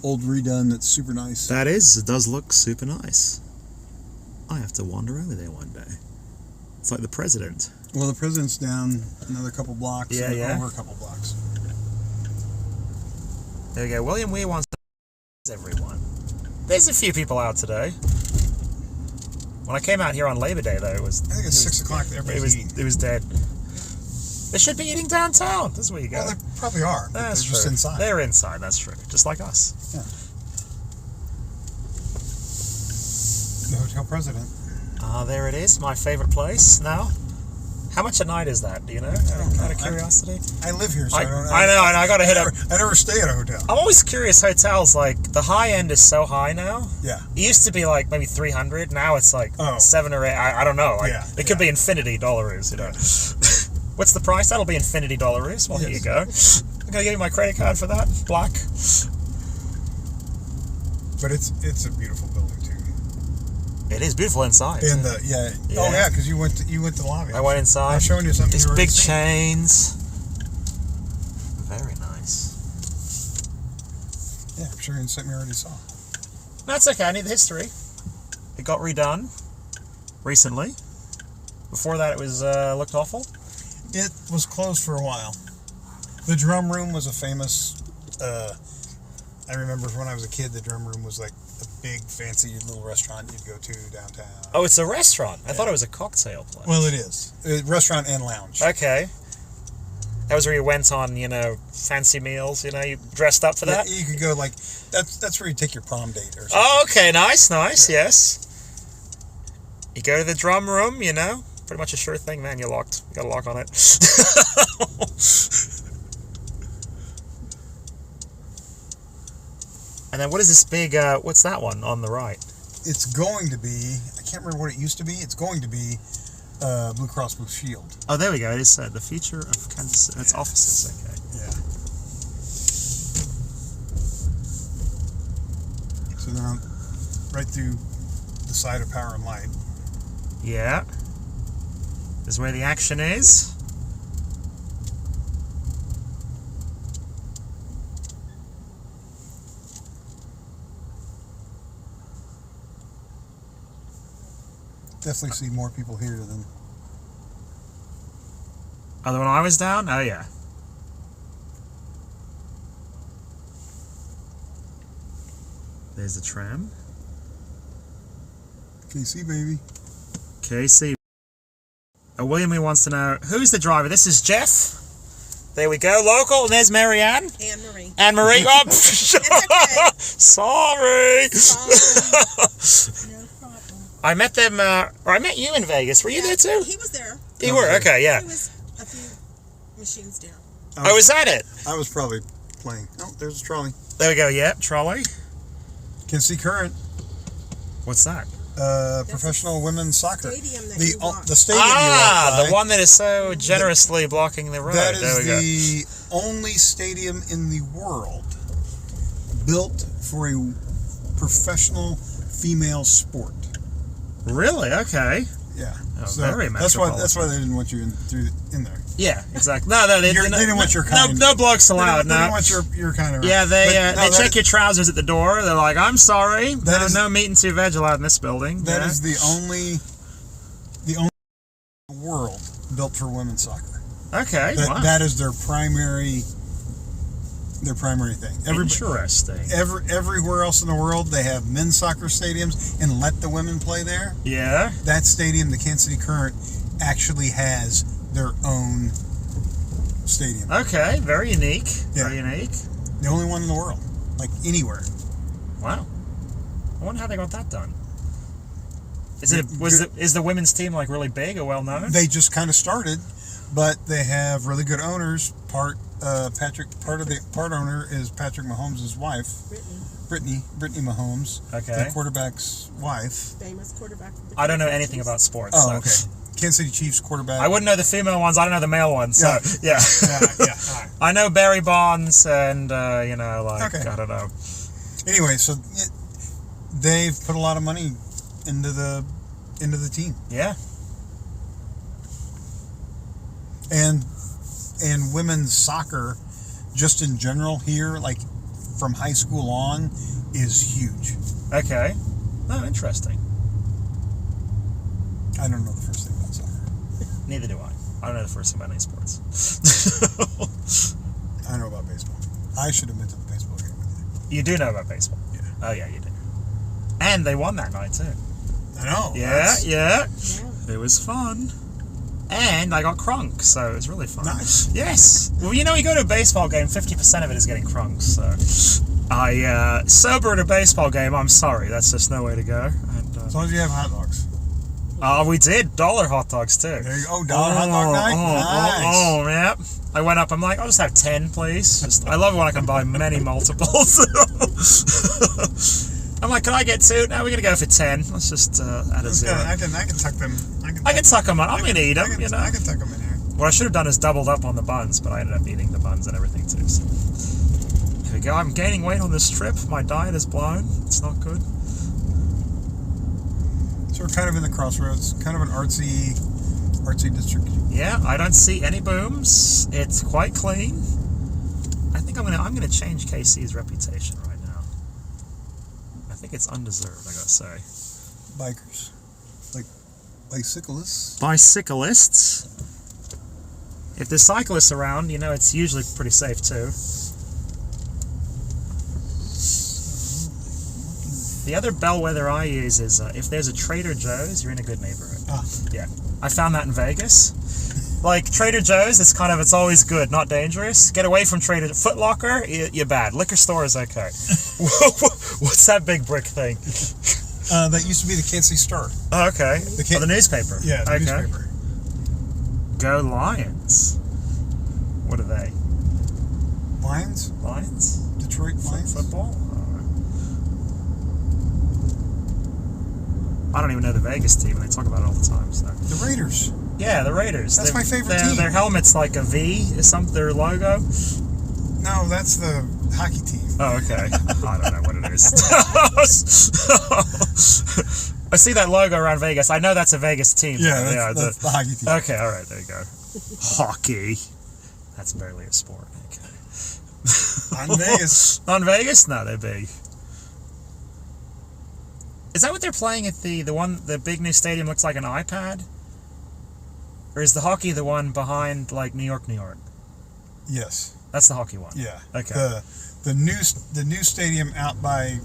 redone that's super nice. That is, it does look super nice. I have to wander over there one day. It's like the president. Well, the president's down another couple blocks. Yeah, and yeah. Over a couple blocks. There we go. William Weir wants to everyone. There's a few people out today. When I came out here on Labor Day, though, it was... I think it's 6 o'clock. Everybody's eating. It was dead. They should be eating downtown. This is where you go. Well, they probably are. But That's they're true. just inside. They're inside, that's true. Just like us. Yeah. The hotel president. There it is. My favorite place now. How much a night is that? Do you know? Out of curiosity? I live here, so I don't know. I know, and I gotta hit up. I never stay at a hotel. I'm always curious. Hotels, like the high end is so high now. Yeah. It used to be like maybe 300. Now it's like 7 or 8. I don't know. Like, Yeah, it could be infinity dollaroos. You know. What's the price? That'll be infinity dollaroos. Well, here you go. I'm gonna give you my credit card for that. Black. But it's a beautiful building too. It is beautiful inside. And oh yeah, because you went to the lobby. I went inside. I was showing you something. These you already big seen. chains. Very nice. Yeah, I'm sure it's something you already saw. That's okay. I need the history. It got redone recently. Before that, it was looked awful. It was closed for a while. The drum room was a famous. I remember when I was a kid, the drum room was like a big, fancy little restaurant you'd go to downtown. Oh, it's a restaurant. I thought it was a cocktail place. Well, it is. Restaurant and lounge. Okay. That was where you went on, fancy meals. You dressed up for that. Yeah, you could go like that's where you take your prom date or something. Oh, okay, nice, yes. You go to the drum room, pretty much a sure thing, man. You're locked. You got a lock on it. And then what is this big? What's that one on the right? It's going to be. I can't remember what it used to be. It's going to be Blue Cross Blue Shield. Oh, there we go. It is the future of Kansas. It's offices. Okay. Yeah. So they're on right through the side of Power and Light. Yeah. This is where the action is. Definitely see more people here than. Oh, the one I was down? Oh, yeah. There's the tram. KC, baby. KC. William wants to know, who's the driver? This is Jeff. There we go, local. And there's Marianne. Anne-Marie. Anne-Marie. Oh, It's okay. sorry. No problem. I met them, or I met you in Vegas. Were you there too? He was there. You were? Okay, yeah. He was a few machines down. Oh, is that it? I was probably playing. Oh, there's a trolley. There we go, yeah. Trolley. Can see current. What's that? Professional women's soccer. Stadium that you walk. The stadium you walk by. The one that is so generously blocking the road. That There we go. is the only stadium in the world built for a professional female sport. Really? Okay. Yeah. Oh, very that's why they didn't want you in there. Yeah, exactly. No, they didn't want your kind. No blokes allowed. They didn't want your kind of. Yeah, they check your trousers at the door. They're like, "I'm sorry, no meat and 2 veg allowed in this building." That is the only in the world built for women's soccer. Okay, wow. That is their primary thing. Interesting. Everywhere else in the world, they have men's soccer stadiums and let the women play there. Yeah. That stadium, the Kansas City Current, actually has their own stadium. Okay, very unique. Yeah. Very unique. The only one in the world, like anywhere. Wow. I wonder how they got that done. Is the women's team like really big or well known? They just kind of started, but they have really good owners. Part owner is Patrick Mahomes' wife, Brittany Mahomes, Okay. the quarterback's wife. Famous quarterback. I don't know anything about sports. Oh, so. okay. Kansas City Chiefs quarterback. I wouldn't know the female ones. I don't know the male ones. So yeah. Yeah. All right. I know Barry Bonds and Okay. I don't know. Anyway, so they've put a lot of money into the team, Yeah. and and women's soccer, just in general here, like from high school on, is huge. Okay. Oh, interesting. I don't know the first thing about soccer. Neither do I. I don't know the first thing about any sports. I know about baseball. I should have been to the baseball game with you. You do know about baseball? Yeah. Oh, yeah, you do. And they won that night, too. I know. Yeah. Yeah. It was fun. And I got crunk, so it was really fun. Nice. Yes. Well, you know, you go to a baseball game, 50% of it is getting crunk, so... sober at a baseball game, I'm sorry. That's just no way to go. And, As long as you have hot dogs. we did. $1 hot dogs, too. There you go. Dollar hot dog night? Nice. Yeah. I went up, I'm like, I'll just have 10, please. I love when I can buy many multiples. I'm like, can I get 2? No, we're going to go for 10. Let's just add a 0. I can tuck them. I can tuck them on. I'm going to eat them, you know. I can tuck them in here. What I should have done is doubled up on the buns, but I ended up eating the buns and everything too. So there we go. I'm gaining weight on this trip. My diet is blown. It's not good. So we're kind of in the crossroads, kind of an artsy district. Yeah, I don't see any booms. It's quite clean. I think I'm gonna change KC's reputation right now. I think it's undeserved, I gotta say. Bikers, like bicyclists. Bicyclists. If there's cyclists around, you know, it's usually pretty safe too. The other bellwether I use is if there's a Trader Joe's, you're in a good neighborhood. Yeah. I found that in Vegas. Like, Trader Joe's, it's always good, not dangerous. Get away from Foot Locker, you're bad. Liquor store is okay. What's that big brick thing? That used to be the Kansas City Star. Oh, okay. The newspaper. Yeah, the newspaper. Go Lions. What are they? Lions? Lions? Detroit Lions? Football? I don't even know the Vegas team, and they talk about it all the time. So. The Raiders. Yeah, the Raiders. That's my favorite team. Their helmet's like a V, is their logo? No, that's the hockey team. Oh, okay. I don't know what it is. I see that logo around Vegas. I know that's a Vegas team. Yeah, that's the hockey team. Okay, all right, there you go. Hockey. That's barely a sport. Okay. On Vegas. On Vegas? No, they're big. Is that what they're playing at the big new stadium looks like an iPad? Or is the hockey the one behind, like, New York? Yes. That's the hockey one? Yeah. Okay. The new stadium out by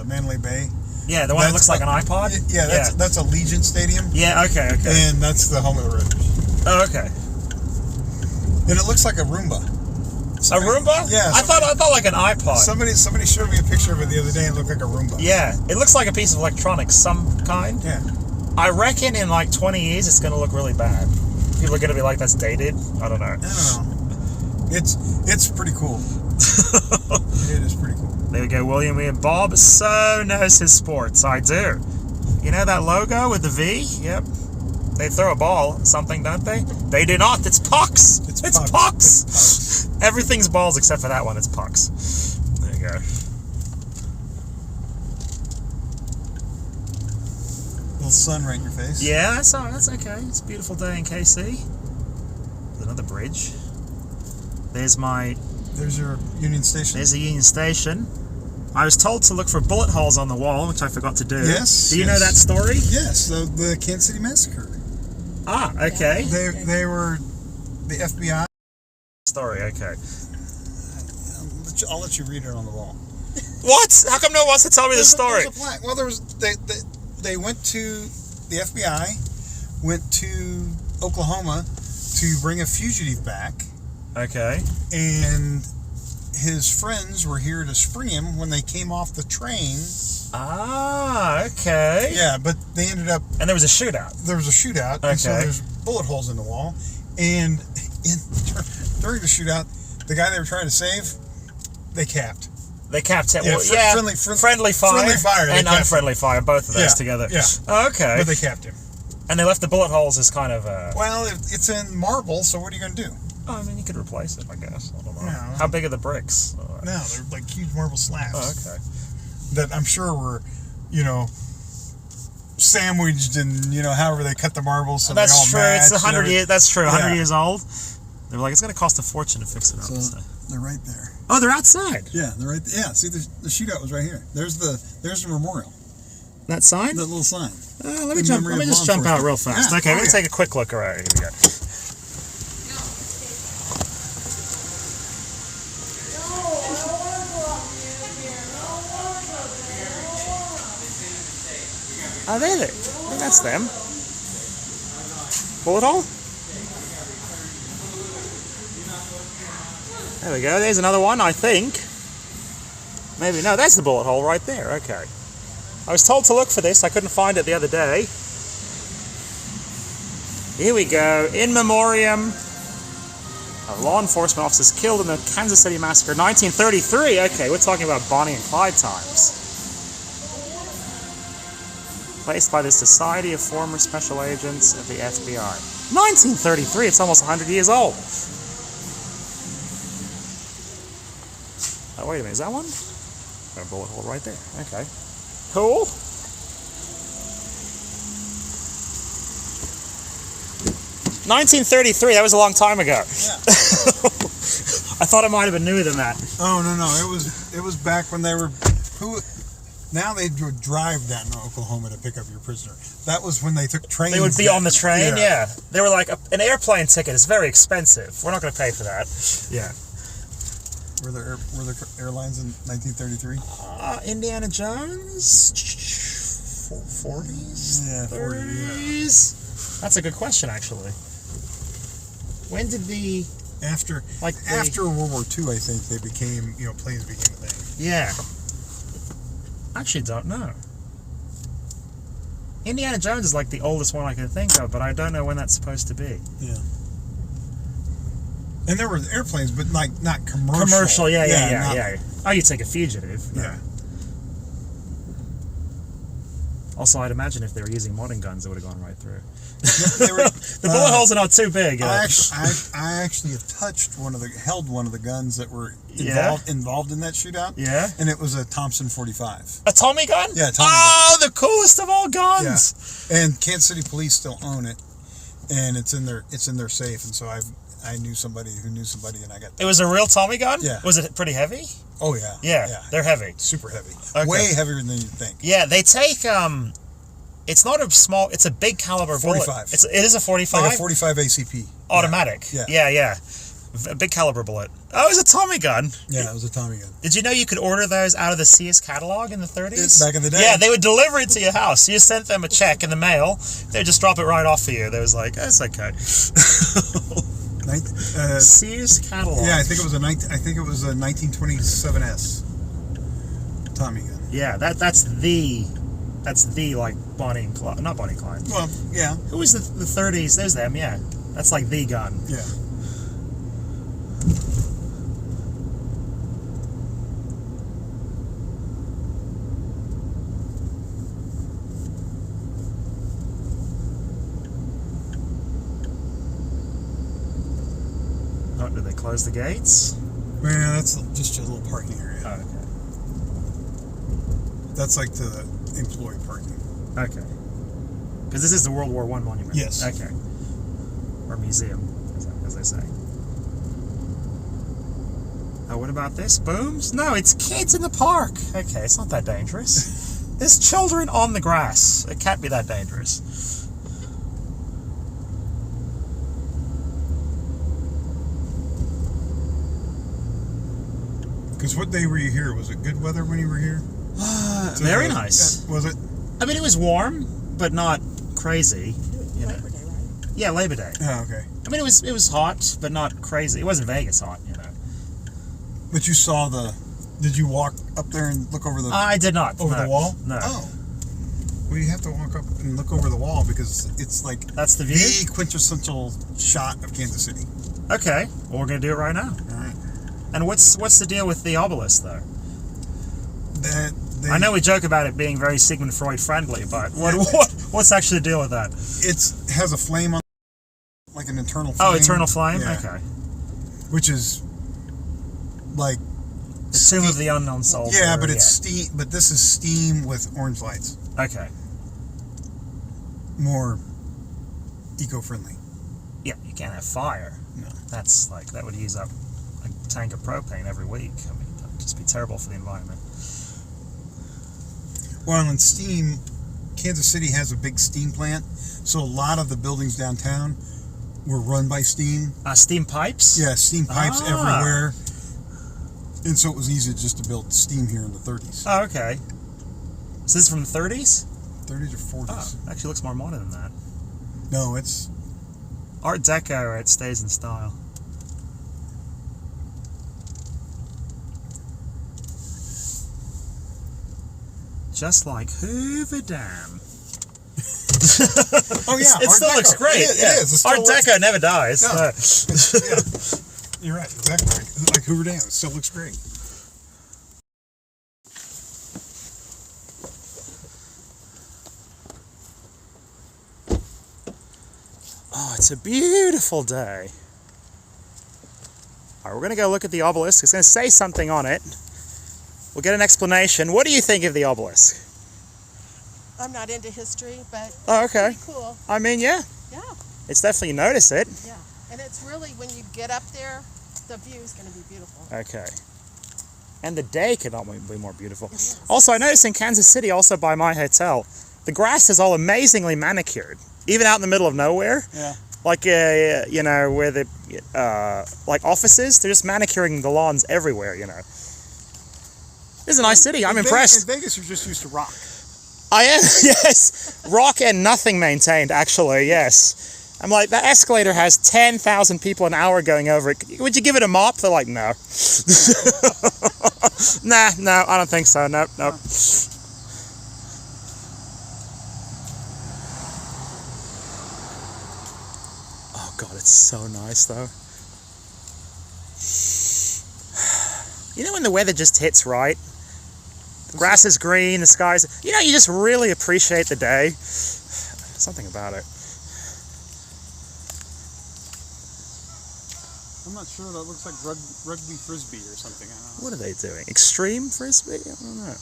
Mandalay Bay. Yeah, the one that looks like an iPod? Yeah, that's Allegiant Stadium. Yeah, okay. And that's the home of the Raiders. Oh, okay. And it looks like a Roomba. A Roomba? Yeah. I thought like an iPod. Somebody showed me a picture of it the other day and it looked like a Roomba. Yeah, it looks like a piece of electronics, some kind. Yeah. I reckon in like 20 years it's going to look really bad. People are going to be like, that's dated. I don't know. I don't know. It's pretty cool. It is pretty cool. There we go, William. Bob so knows his sports. I do. You know that logo with the V? Yep. They throw a ball, something, don't they? They do not. It's pucks. It's pucks. Everything's balls except for that one. It's pucks. There you go. Little sun right in your face. Yeah, that's all right. That's okay. It's a beautiful day in KC. There's another bridge. There's your Union Station. There's the Union Station. I was told to look for bullet holes on the wall, which I forgot to do. Yes. Do you know that story? Yes, the Kansas City Massacre. Ah, okay. They were the FBI. Story, okay. I'll let you read it on the wall. What? How come no one wants to tell me the story? There's a plaque. Well, they went to the FBI, went to Oklahoma to bring a fugitive back. Okay. And his friends were here to spring him when they came off the train. Ah, okay. Yeah, but they ended up... And there was a shootout. There was a shootout. Okay. And so there's bullet holes in the wall. And during the shootout, the guy they were trying to save, they capped. They capped it. Yeah, Well, friendly fire. Friendly fire and unfriendly fire, both of those together. Yeah. Oh, okay. But they capped him. And they left the bullet holes as kind of... Well, it's in marble, so what are you going to do? Oh, I mean, you could replace it, I guess. I don't know. No. How big are the bricks? No, they're like huge marble slabs. Oh, okay. That I'm sure were, sandwiched and, however they cut the marbles so that's they all true. match. It's 100 years. That's true. 100 Yeah. years old. They were like, it's going to cost a fortune to fix it up. So they're right there. Oh, they're outside. Yeah, they're right. Yeah, see, the shootout was right here. There's the memorial. That sign? That little sign. Let me just jump out real fast. Yeah. Okay, let me take a quick look around. Here we go. Oh, there. I think that's them. Bullet hole? There we go. There's another one, I think. Maybe. No, that's the bullet hole right there. Okay. I was told to look for this. I couldn't find it the other day. Here we go. In memoriam of law enforcement officers killed in the Kansas City Massacre, 1933. Okay, we're talking about Bonnie and Clyde times. Placed by the Society of Former Special Agents of the FBI. 1933. It's almost 100 years old. Oh, wait a minute. Is that one? Got a bullet hole right there. Okay. Cool. $1933. That was a long time ago. Yeah. I thought it might have been newer than that. Oh no, it was back when they were Now they would drive down to Oklahoma to pick up your prisoner. That was when they took trains. They would be on the train. Yeah. They were like an airplane ticket is very expensive. We're not going to pay for that. Yeah. Were there airlines in 1933? Indiana Jones. 40s. Yeah, 30s. That's a good question, actually. When did the after World War II? I think they became planes became a thing. Yeah. Actually, don't know. Indiana Jones is like the oldest one I can think of, but I don't know when that's supposed to be. Yeah. And there were airplanes, but like not commercial. Commercial, yeah. Oh, you take a fugitive. Yeah. Also, I'd imagine if they were using modern guns, it would have gone right through. The bullet holes are not too big. I actually held one of the guns that were involved in that shootout. Yeah. And it was a Thompson 45. A Tommy gun? Yeah, Tommy gun. The coolest of all guns. Yeah. And Kansas City police still own it, and it's in their safe. And so I knew somebody who knew somebody, and I got that. It was a real Tommy gun? Yeah. Was it pretty heavy? Oh yeah. Yeah. They're heavy. Super heavy. Okay. Way heavier than you think. Yeah, they take it's not a small, it's a big caliber 45. bullet. It is a 45? Like a 45 ACP. Automatic. Yeah. A big caliber bullet. Oh, it was a Tommy gun. Yeah, it was a Tommy gun. Did you know you could order those out of the Sears catalog in the 30s? Back in the day. Yeah, they would deliver it to your house. You sent them a check in the mail. They would just drop it right off for you. They was like, that's okay. Sears catalog. Yeah, I think it was a 1927S Tommy gun. Yeah, that's the like Bonnie and Clyde. Not Bonnie and Clyde. Well, yeah. Who was the 30s? There's them, yeah. That's like the gun. Yeah. Oh, did they close the gates? Man, that's just a little parking area. Oh, okay. That's like the employee parking. Okay. Because this is the World War I monument. Yes. Okay. Or museum, as they say. Oh, what about this? Booms? No, it's kids in the park. Okay, it's not that dangerous. There's children on the grass. It can't be that dangerous. Because what day were you here? Was it good weather when you were here? Very nice. Was it? I mean, it was warm, but not crazy. You know. Labor Day, right? Yeah, Labor Day. Oh, okay. I mean, it was hot, but not crazy. It wasn't Vegas hot, you know. But you saw did you walk up there and look over I did not. over the wall? No. Oh. Well, you have to walk up and look over the wall because it's like That's the view? the quintessential shot of Kansas City. Okay. Well, we're going to do it right now. All right. And what's the deal with the obelisk, though? I I know we joke about it being very Sigmund Freud friendly, but what's actually the deal with that? It has a flame on, like an eternal flame. Oh, eternal flame? Yeah. Okay. Which is like The Tomb of the Unknown Soldier. Yeah, but it's steam. But this is steam with orange lights. Okay. More eco-friendly. Yeah, you can't have fire. No. That's like, that would use up a tank of propane every week. I mean, that'd just be terrible for the environment. Well, in steam, Kansas City has a big steam plant, so a lot of the buildings downtown were run by steam. Steam pipes? Yeah, steam pipes everywhere. And so it was easy just to build steam here in the 30s. Oh, okay. So this is from the 30s? 30s or 40s. Oh, actually looks more modern than that. No, it's... Art Deco, it stays in style. Just like Hoover Dam. Oh yeah, it still looks great. It is. It still Art Deco never dies. No. No. Yeah. You're right, exactly. Like Hoover Dam, it still looks great. Oh, it's a beautiful day. All right, we're going to go look at the obelisk. It's going to say something on it. We'll get an explanation. What do you think of the obelisk? I'm not into history, but Oh, okay. it's pretty cool. I mean, yeah. Yeah, It's definitely, you notice it. yeah. And it's really, when you get up there, the view is going to be beautiful. Okay. And the day could not be more beautiful. Also, I noticed in Kansas City, also by my hotel, the grass is all amazingly manicured. Even out in the middle of nowhere. Yeah. Like, you know, where the, like offices, they're just manicuring the lawns everywhere, you know. This is a nice city. I'm impressed. In Vegas, you're just used to rock. I am, yes. Rock and nothing maintained, actually, yes. I'm like, that escalator has 10,000 people an hour going over it. Would you give it a mop? They're like, no. Nah, no, I don't think so. Nope, nope. Oh, God, it's so nice, though. You know when the weather just hits right? The grass is green, the sky's... You know, you just really appreciate the day. Something about it. I'm not sure. That looks like rugby frisbee or something. I don't know. What are they doing? Extreme frisbee? I don't know.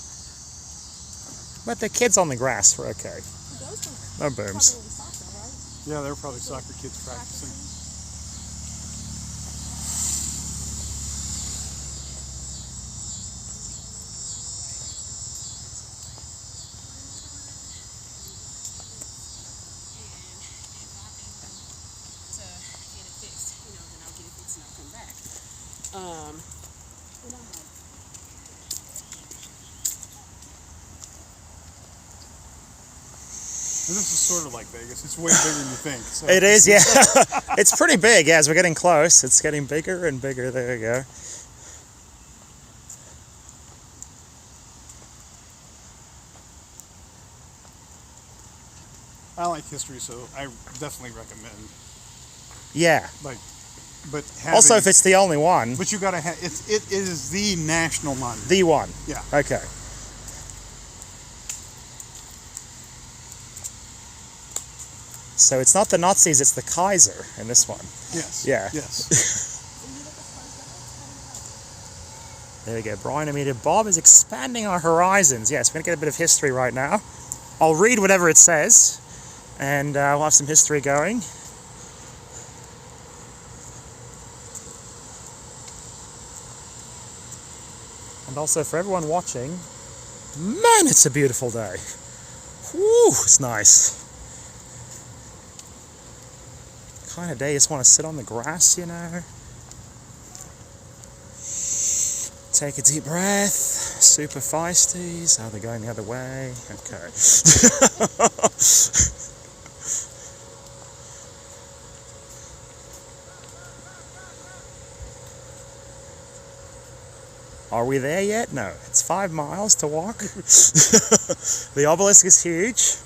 But the kids on the grass were okay. No booms. Yeah, they're probably soccer kids practicing. And this is sort of like Vegas. It's way bigger than you think. So. It is, yeah. It's pretty big, yeah, as we're getting close. It's getting bigger and bigger. There you go. I like history, so I definitely recommend. Yeah. Like, but having, Also, if it's the only one. but you gotta have it is the national monument. The one. Yeah. Okay. So it's not the Nazis, it's the Kaiser in this one. Yes. Yeah. Yes. There we go. Brian Amita. Bob is expanding our horizons. Yes, we're going to get a bit of history right now. I'll read whatever it says, and we'll have some history going. And also for everyone watching, man, it's a beautiful day. Whew, it's nice. Kind of day you just want to sit on the grass, you know. Take a deep breath. Super feisties. Oh, they're going the other way. Okay. Are we there yet? No. It's 5 miles to walk. The obelisk is huge.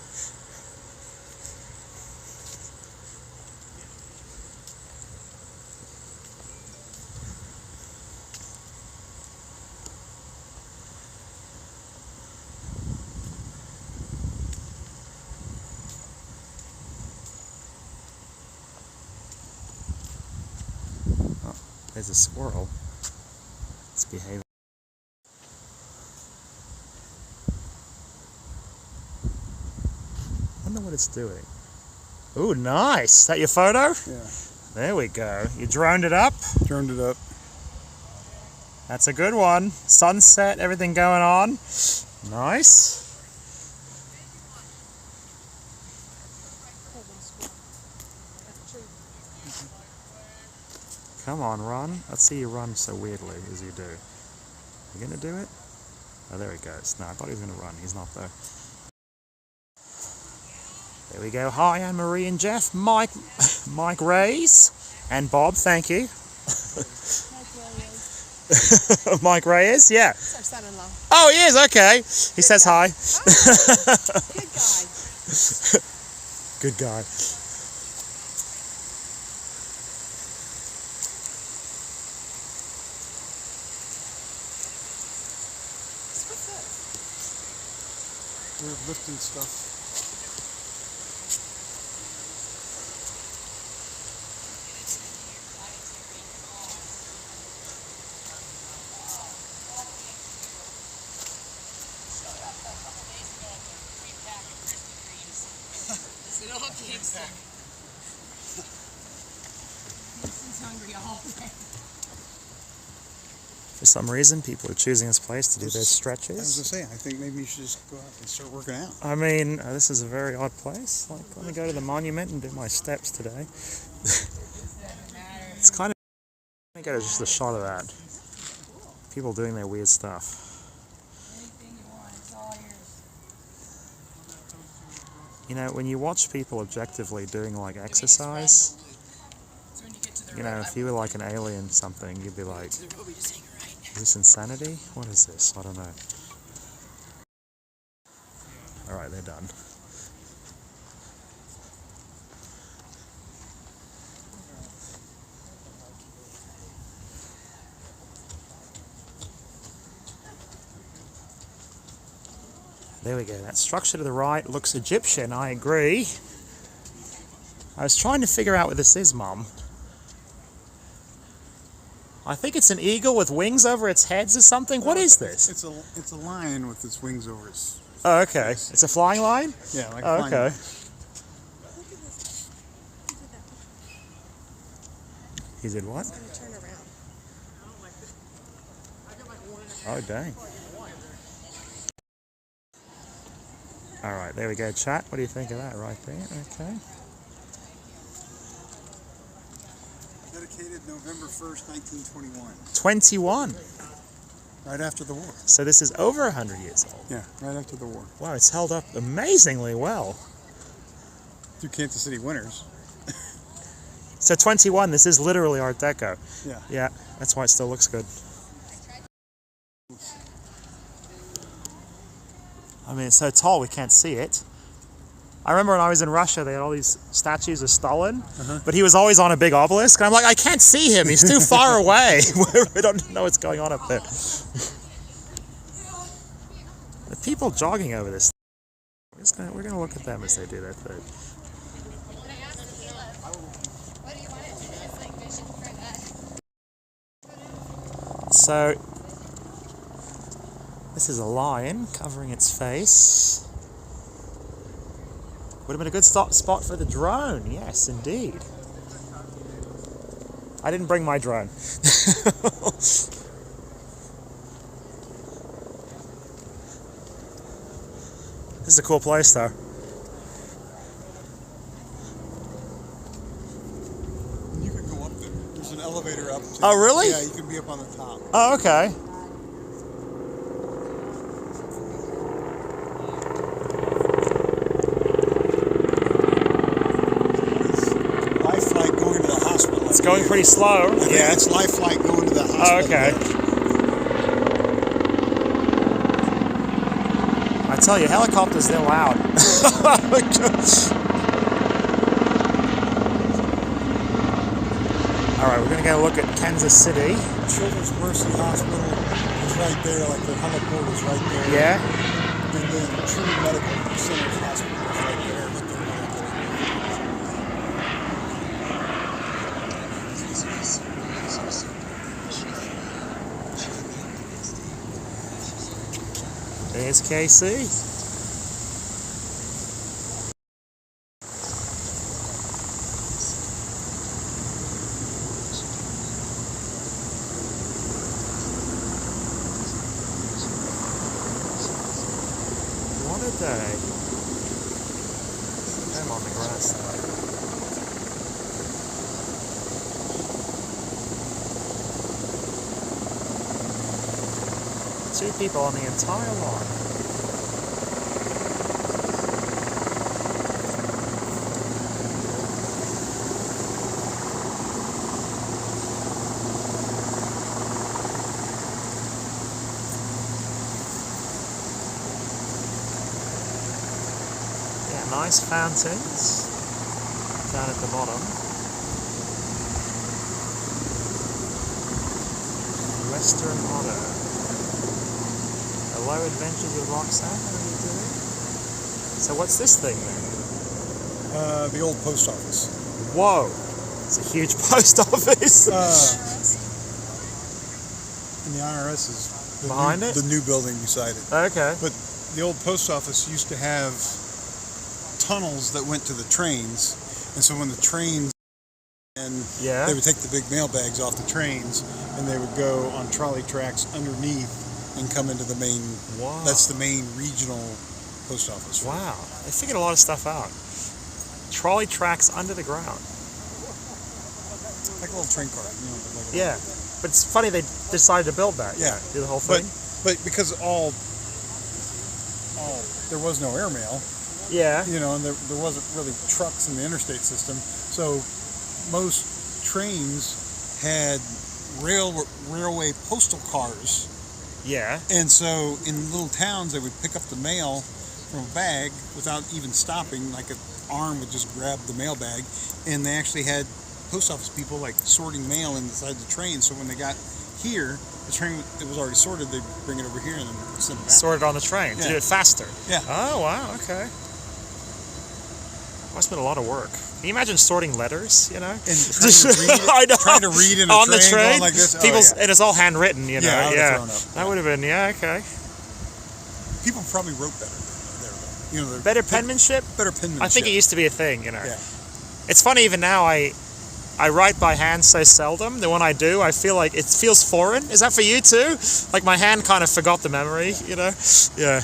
Oh, there's a squirrel. It's behaving. I wonder what it's doing. Ooh, nice. Is that your photo? Yeah. There we go. You droned it up? Turned it up. That's a good one. Sunset, everything going on. Nice. Come on, run. Let's see you run so weirdly as you do. You gonna do it? Oh, there he goes. No, I thought he was gonna run. He's not though. There we go. Hi, Anne-Marie and Jeff. Mike Reyes and Bob, thank you. Mike Reyes, yeah. That's our son-in-law. Oh, he is, okay. He says hi. Good guy. Good guy. What's this? We're lifting stuff. He's hungry all day. For some reason, people are choosing this place to do their I was stretches. gonna say, I think maybe you should just go out and start working out. I mean, this is a very odd place. Like, let me go to the monument and do my steps today. It's kind of... Let me get just a shot of that. People doing their weird stuff. You know, when you watch people objectively doing like exercise, you know, if you were like an alien something, you'd be like, is this insanity? What is this? I don't know. Alright, they're done. There we go. That structure to the right looks Egyptian, I agree. I was trying to figure out what this is, Mum. I think it's an eagle with wings over its heads or something. What is this? It's a lion with its wings over its... Oh, okay. It's a flying lion? Yeah, like a Oh, flying okay. lion. He did what? Turn around. Oh, dang. Alright, there we go, chat. What do you think of that right there? Okay. Dedicated November 1st, 1921. 21. Right after the war. So this is over 100 years old. Yeah, right after the war. Wow, it's held up amazingly well. Through Kansas City winters. So 21, this is literally Art Deco. Yeah. Yeah, that's why it still looks good. I mean, it's so tall we can't see it. I remember when I was in Russia, they had all these statues of Stalin, but he was always on a big obelisk, and I'm like, I can't see him, he's too far away. We don't know what's going on up there. The people jogging over this, we're gonna look at them as they do their thing. So, this is a lion covering its face. Would have been a good spot for the drone, yes, indeed. I didn't bring my drone. This is a cool place, though. You can go up there. There's an elevator up. Oh, really? Yeah, you can be up on the top. Oh, okay. Life flight going to the hospital. It's going pretty slow. Yeah, it's life flight going to the hospital. Oh, okay. I tell you, helicopters, they're loud. Alright, we're going to go look at Kansas City. Children's Mercy Hospital is right there, like the heliport is right there. Yeah? And then Trinity Medical Center's hospital is right there. But they're not there. There's KC. a day. I'm on the grass though. Two people on the entire line. Yeah, nice fountains down at the bottom. Western Auto. Hello, Adventures with Roxanne. How are you doing? So what's this thing then? The old post office. Whoa! It's a huge post office. And the IRS is Behind it? the new building beside it. Okay. But the old post office used to have tunnels that went to the trains, and so when the trains Yeah. they would take the big mail bags off the trains, and they would go on trolley tracks underneath and come into the main. Wow. That's the main regional post office. Wow. They figured a lot of stuff out. Trolley tracks under the ground. Like a little train car, you know. Like a Yeah. But it's funny they decided to build that. Yeah. Do the whole thing. But because all there was no airmail, Yeah. you know, and there wasn't really trucks in the interstate system, so most trains had railway postal cars, Yeah. and so in little towns they would pick up the mail from a bag without even stopping. Like an arm would just grab the mail bag, and they actually had post office people like sorting mail inside the train. So when they got here, the train, it was already sorted. They'd bring it over here and then send it back. Sorted on the train to Yeah. do it faster. Yeah. Oh wow. Okay. Must have been a lot of work. Can you imagine sorting letters? You know. And trying to read it, I know. trying to read in a on train, the train. going like this. People's, Oh, yeah. and it's all handwritten. You know. Yeah, I would've Yeah. thrown up. That would have been. Yeah. Okay. People probably wrote better there, though. You know, Better penmanship. better penmanship. I think it used to be a thing. You know. Yeah. It's funny even now. I write by hand so seldom that when I do, I feel like it feels foreign. Is that for you too? Like my hand kind of forgot the memory. You know. Yeah.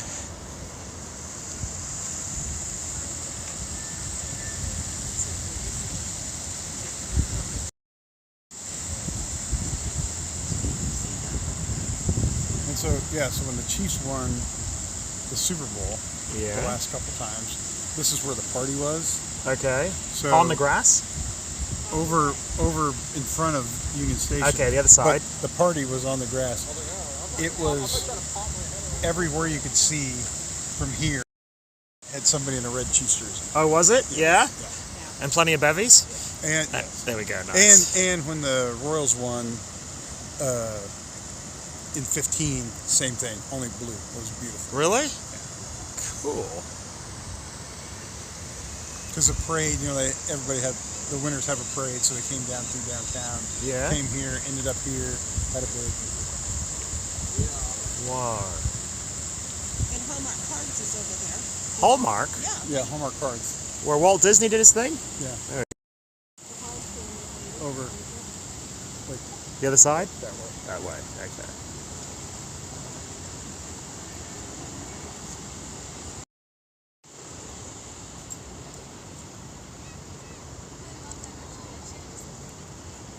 And so, so when the Chiefs won the Super Bowl Yeah. the last couple times, this is where the party was. Okay. So On the grass. over in front of Union Station. Okay, the other side. But the party was on the grass. It was everywhere you could see from here had somebody in a red Chiefs jersey. Oh, was it? Yeah. And plenty of bevies. And There we go. Nice. and when the Royals won in 15, same thing, only blue. It was beautiful. Really? Cool. Because the parade, you know, the winners have a parade, so they came down through downtown. Yeah. Came here, ended up here, had a big. Wow. And Hallmark Cards is over there. Hallmark, Yeah. Yeah, Hallmark cards. where Walt Disney did his thing. Yeah. There. Over The other side. that way. That way. Okay.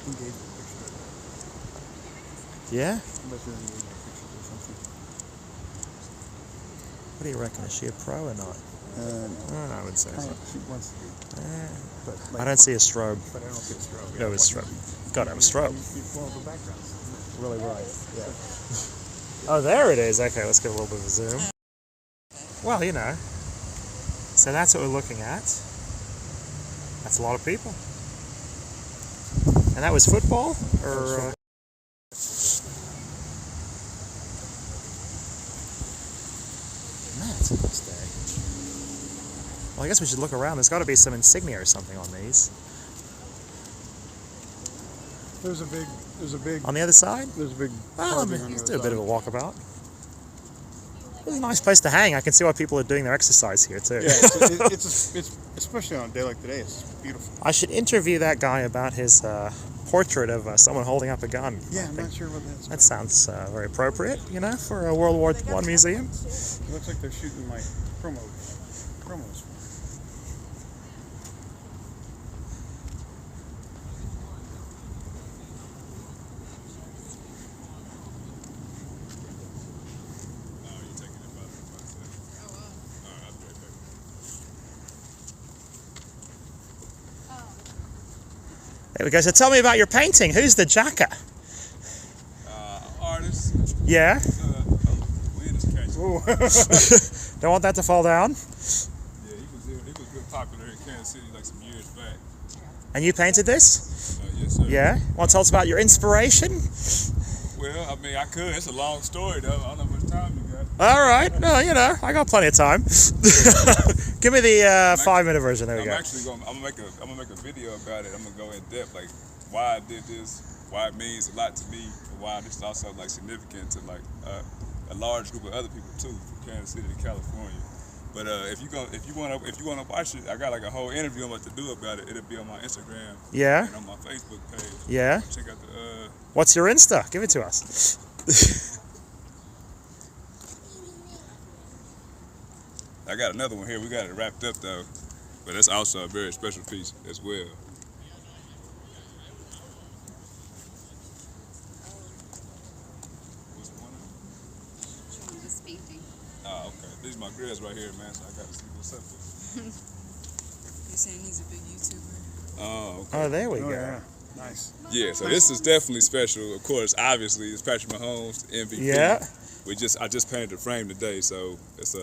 Engagement picture. Yeah. Unless you're engagement pictures or something. What do you reckon? Is she a pro or not? I would say so. She wants to be. But I don't see a strobe. But I don't see a strobe. No, it's strobe. Gotta have a strobe. You pull up the background. Really bright. Yeah. Oh, there it is. Okay, let's get a little bit of a zoom. Well, you know. So that's what we're looking at. That's a lot of people. And that was football? Or... Man, it's a nice day. Well, I guess we should look around. There's got to be some insignia or something on these. There's a big. On the other side? There's a big. Well, carving on the let's other do a bit of side. a walkabout. It's a nice place to hang. I can see why people are doing their exercise here too. Yeah, it's especially on a day like today. It's beautiful. I should interview that guy about his portrait of someone holding up a gun. Yeah, I'm not sure what that's. That sounds very appropriate, you know, for a World War I museum. It looks like they're shooting like promos. There we go. So tell me about your painting. Who's the jacker? Artist. Yeah? Wind is catching. Don't want that to fall down. Yeah, he was real popular in Kansas City like some years back. And you painted this? Yes, sir. Yeah? Want to tell us about your inspiration? Well, I mean, I could. It's a long story, though. I don't know how much time you got. All right. No, you know, I got plenty of time. Give me the 5-minute version. There we go. I'm gonna make a video about it. I'm gonna go in depth, like why I did this, why it means a lot to me, and why this is also like significant to like a large group of other people too, from Kansas City to California. But if you wanna watch it, I got like a whole interview I'm about to do about it. It'll be on my Instagram. Yeah. And on my Facebook page. Yeah. Check out the. What's your Insta? Give it to us. I got another one here. We got it wrapped up though, but it's also a very special piece as well. What's the one? Showing this painting. Oh, okay. These are my grills right here, man. So I got to see what's up with it. You're saying he's a big YouTuber. Oh, okay. Oh, there we Oh, go. yeah. Nice. Yeah, so this is definitely special. Of course, obviously, it's Patrick Mahomes, the MVP. Yeah. I just painted the frame today, so it's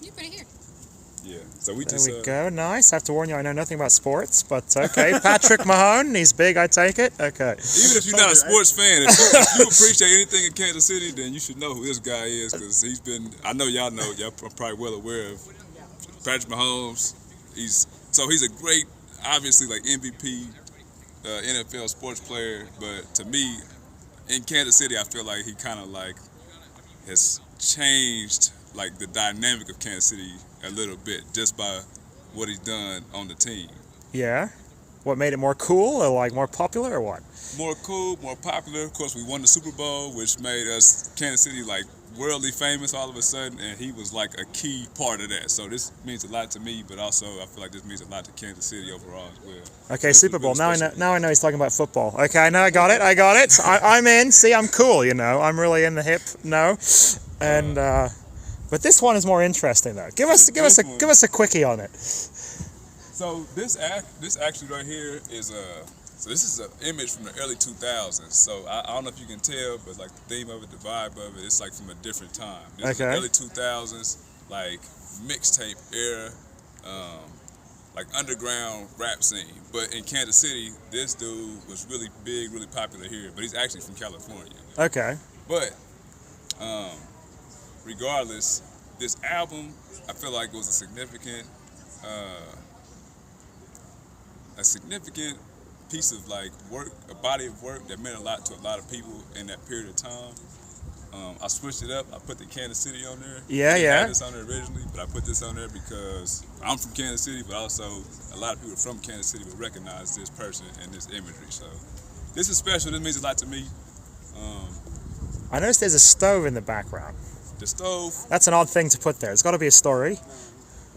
You put it here. yeah. So we There just we go. Nice. I have to warn you, I know nothing about sports, but okay. Patrick Mahone, he's big, I take it. Okay. even if you're not a sports fan, if you appreciate anything in Kansas City, then you should know who this guy is because he's been. I know y'all know. Y'all are probably well aware of Patrick Mahomes. He's a great, obviously like MVP. NFL sports player, but to me, in Kansas City, I feel like he kind of like has changed like the dynamic of Kansas City a little bit just by what he's done on the team. Yeah. What made it more cool or like more popular or what? More cool, more popular. Of course, we won the Super Bowl, which made us Kansas City like worldly famous all of a sudden, and he was like a key part of that. So this means a lot to me, but also I feel like this means a lot to Kansas City overall as well. Okay, So Super Bowl. really Now I know he's talking about football. Okay, no, I got it. I'm in. See, I'm cool, you know. I'm really in the hip. No. And but this one is more interesting though. Give us a quickie on it. So this actually right here is so this is an image from the early 2000s. So I don't know if you can tell, but like the theme of it, the vibe of it, it's like from a different time. This is the early 2000s, like mixtape era, like underground rap scene. But in Kansas City, this dude was really big, really popular here. But he's actually from California. Okay. But regardless, this album, I feel like it was a significant piece of like work, a body of work that meant a lot to a lot of people in that period of time. I switched it up. I put the Kansas City on there. Yeah, I yeah. had this on there originally, but I put this on there because I'm from Kansas City, but also a lot of people from Kansas City would recognize this person and this imagery. So this is special. This means a lot to me. I noticed there's a stove in the background. The stove. That's an odd thing to put there. It's got to be a story.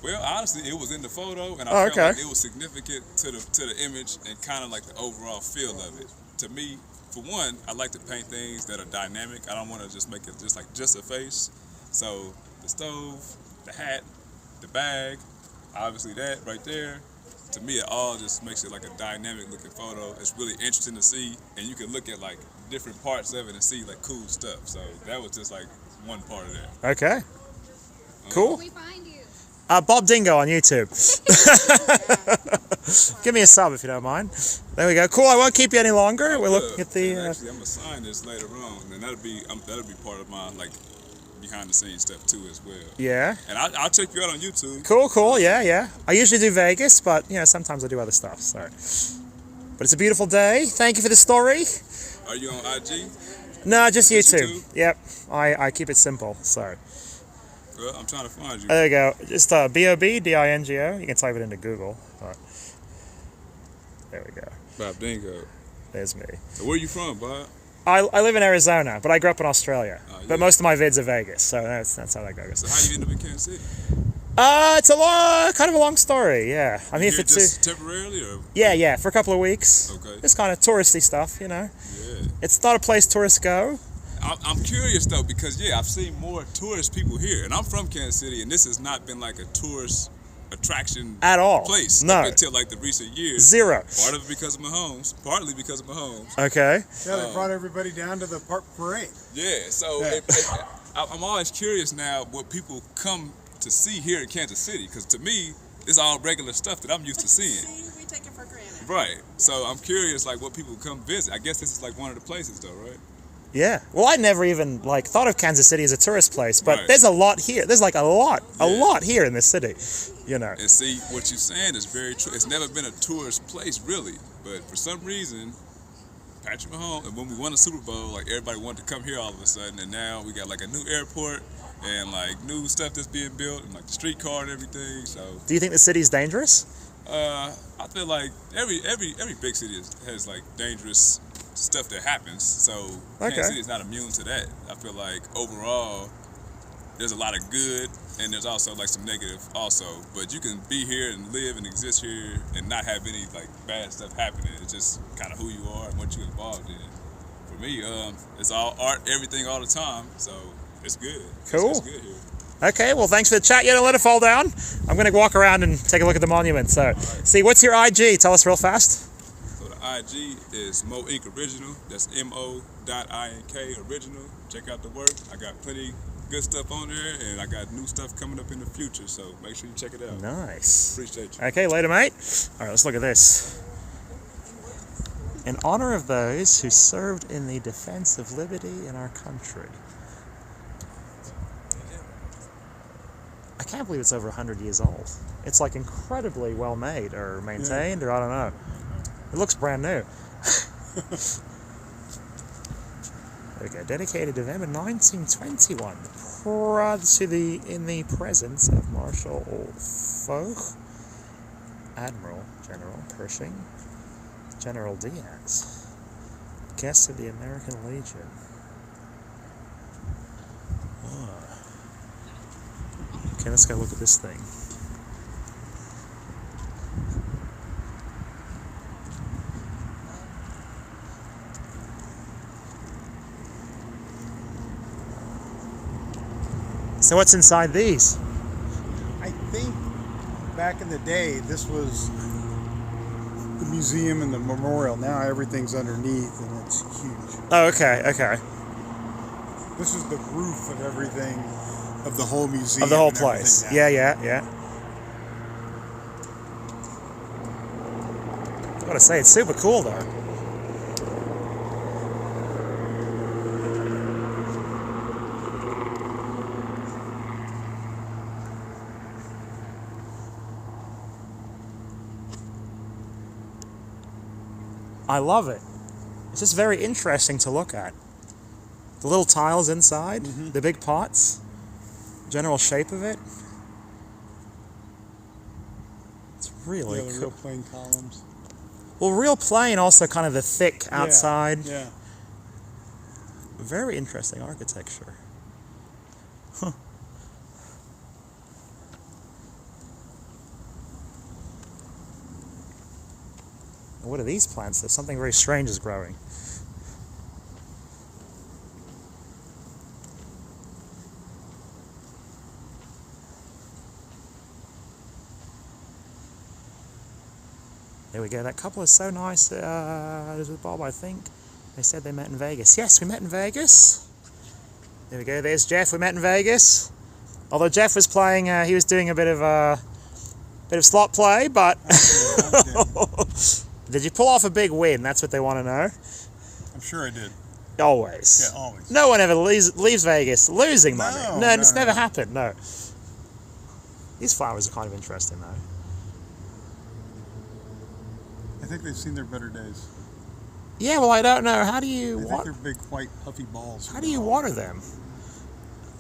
Well, honestly, it was in the photo, and I felt okay. like it was significant to the image and kind of like the overall feel of it. To me, for one, I like to paint things that are dynamic. I don't want to just make it just a face. So the stove, the hat, the bag, obviously that right there. To me, it all just makes it like a dynamic looking photo. It's really interesting to see, and you can look at like different parts of it and see like cool stuff. So that was just like one part of that. Okay. Cool. Where can we find you? Bob Dingo on YouTube. Give me a sub if you don't mind. There we go. Cool. I won't keep you any longer. We're looking at the. Actually, I'm gonna sign this later on, and that'll be part of my like behind the scenes stuff too as well. Yeah. And I'll check you out on YouTube. Cool. Yeah. I usually do Vegas, but you know sometimes I do other stuff. So. But it's a beautiful day. Thank you for the story. Are you on IG? No, just Just YouTube. YouTube? Yep. I keep it simple. So. Well, I'm trying to find you. There you go. Just BOB, DINGO. You can type it into Google. But there we go. Bob Dingo. there's me. So where you from, Bob? I live in Arizona, but I grew up in Australia. Yeah. But most of my vids are Vegas, so that's how that goes. So how you end up in Kansas City? It's kind of a long story. Yeah, I'm here for just temporarily, or? Yeah, for a couple of weeks. Okay. It's kind of touristy stuff, you know. Yeah. It's not a place tourists go. I'm curious though, because I've seen more tourist people here, and I'm from Kansas City, and this has not been like a tourist attraction At all. place No. up until like the recent years. Zero. Part of it because of Mahomes, partly because of Mahomes. Okay. Yeah, they brought everybody down to the park parade. Yeah, so I'm always curious now what people come to see here in Kansas City, because to me, it's all regular stuff that I'm used to seeing. See, we take it for granted. Right. So I'm curious, like, what people come visit. I guess this is like one of the places, though, right? Yeah. Well, I never even thought of Kansas City as a tourist place, but Right. there's a lot here. There's like a lot here in this city, you know. And see, what you're saying is very true. It's never been a tourist place, really. But for some reason, Patrick Mahomes, and when we won the Super Bowl, like, everybody wanted to come here all of a sudden. And now we got like a new airport and like new stuff that's being built and like the streetcar and everything. So Do you think the city's dangerous? I feel like every big city has like dangerous stuff that happens. So Okay. Kansas City is not immune to that. I feel like overall there's a lot of good and there's also like some negative also. But you can be here and live and exist here and not have any like bad stuff happening. It's just kind of who you are and what you're involved in. For me, it's all art, everything all the time. So it's good. Cool. It's good here. Okay, well, thanks for the chat. Yeah, don't let it fall down. I'm going to walk around and take a look at the monument. So, see, what's your IG? Tell us real fast. So the IG is Mo Inc. Original. That's MO.INK Original. Check out the work. I got plenty good stuff on there, and I got new stuff coming up in the future. So make sure you check it out. Nice. Appreciate you. Okay, later, mate. All right, let's look at this. In honor of those who served in the defense of liberty in our country. I can't believe it's over 100 years old. It's like incredibly well made or maintained, or I don't know. It looks brand new. There we go. Dedicated November 1921. In the presence of Marshal Foch, Admiral General Pershing, General Diaz, guests of the American Legion. Okay, let's go look at this thing. So what's inside these? I think back in the day, this was the museum and the memorial. Now everything's underneath and it's huge. Oh, okay, okay. This is the roof of everything, of the whole museum. Of the whole and place. everything now. Yeah. I gotta say, it's super cool though. I love it. It's just very interesting to look at. The little tiles inside, the big pots, general shape of it. It's really the cool. real plain columns. Well, real plain, also kind of the thick outside. Yeah. Very interesting architecture. Huh. What are these plants? There's something very strange is growing. There we go. That couple is so nice. There's with Bob, I think. They said they met in Vegas. Yes, we met in Vegas. There we go. There's Jeff. We met in Vegas. Although Jeff was playing, he was doing a bit of slot play, but did you pull off a big win? That's what they want to know. I'm sure I did. Always. Yeah, always. No one ever leaves Vegas losing money. No, It's never no. happened. No. These flowers are kind of interesting, though. I think they've seen their better days. Yeah, well, I don't know. How do you I think they're big, white, puffy balls. How do you water them?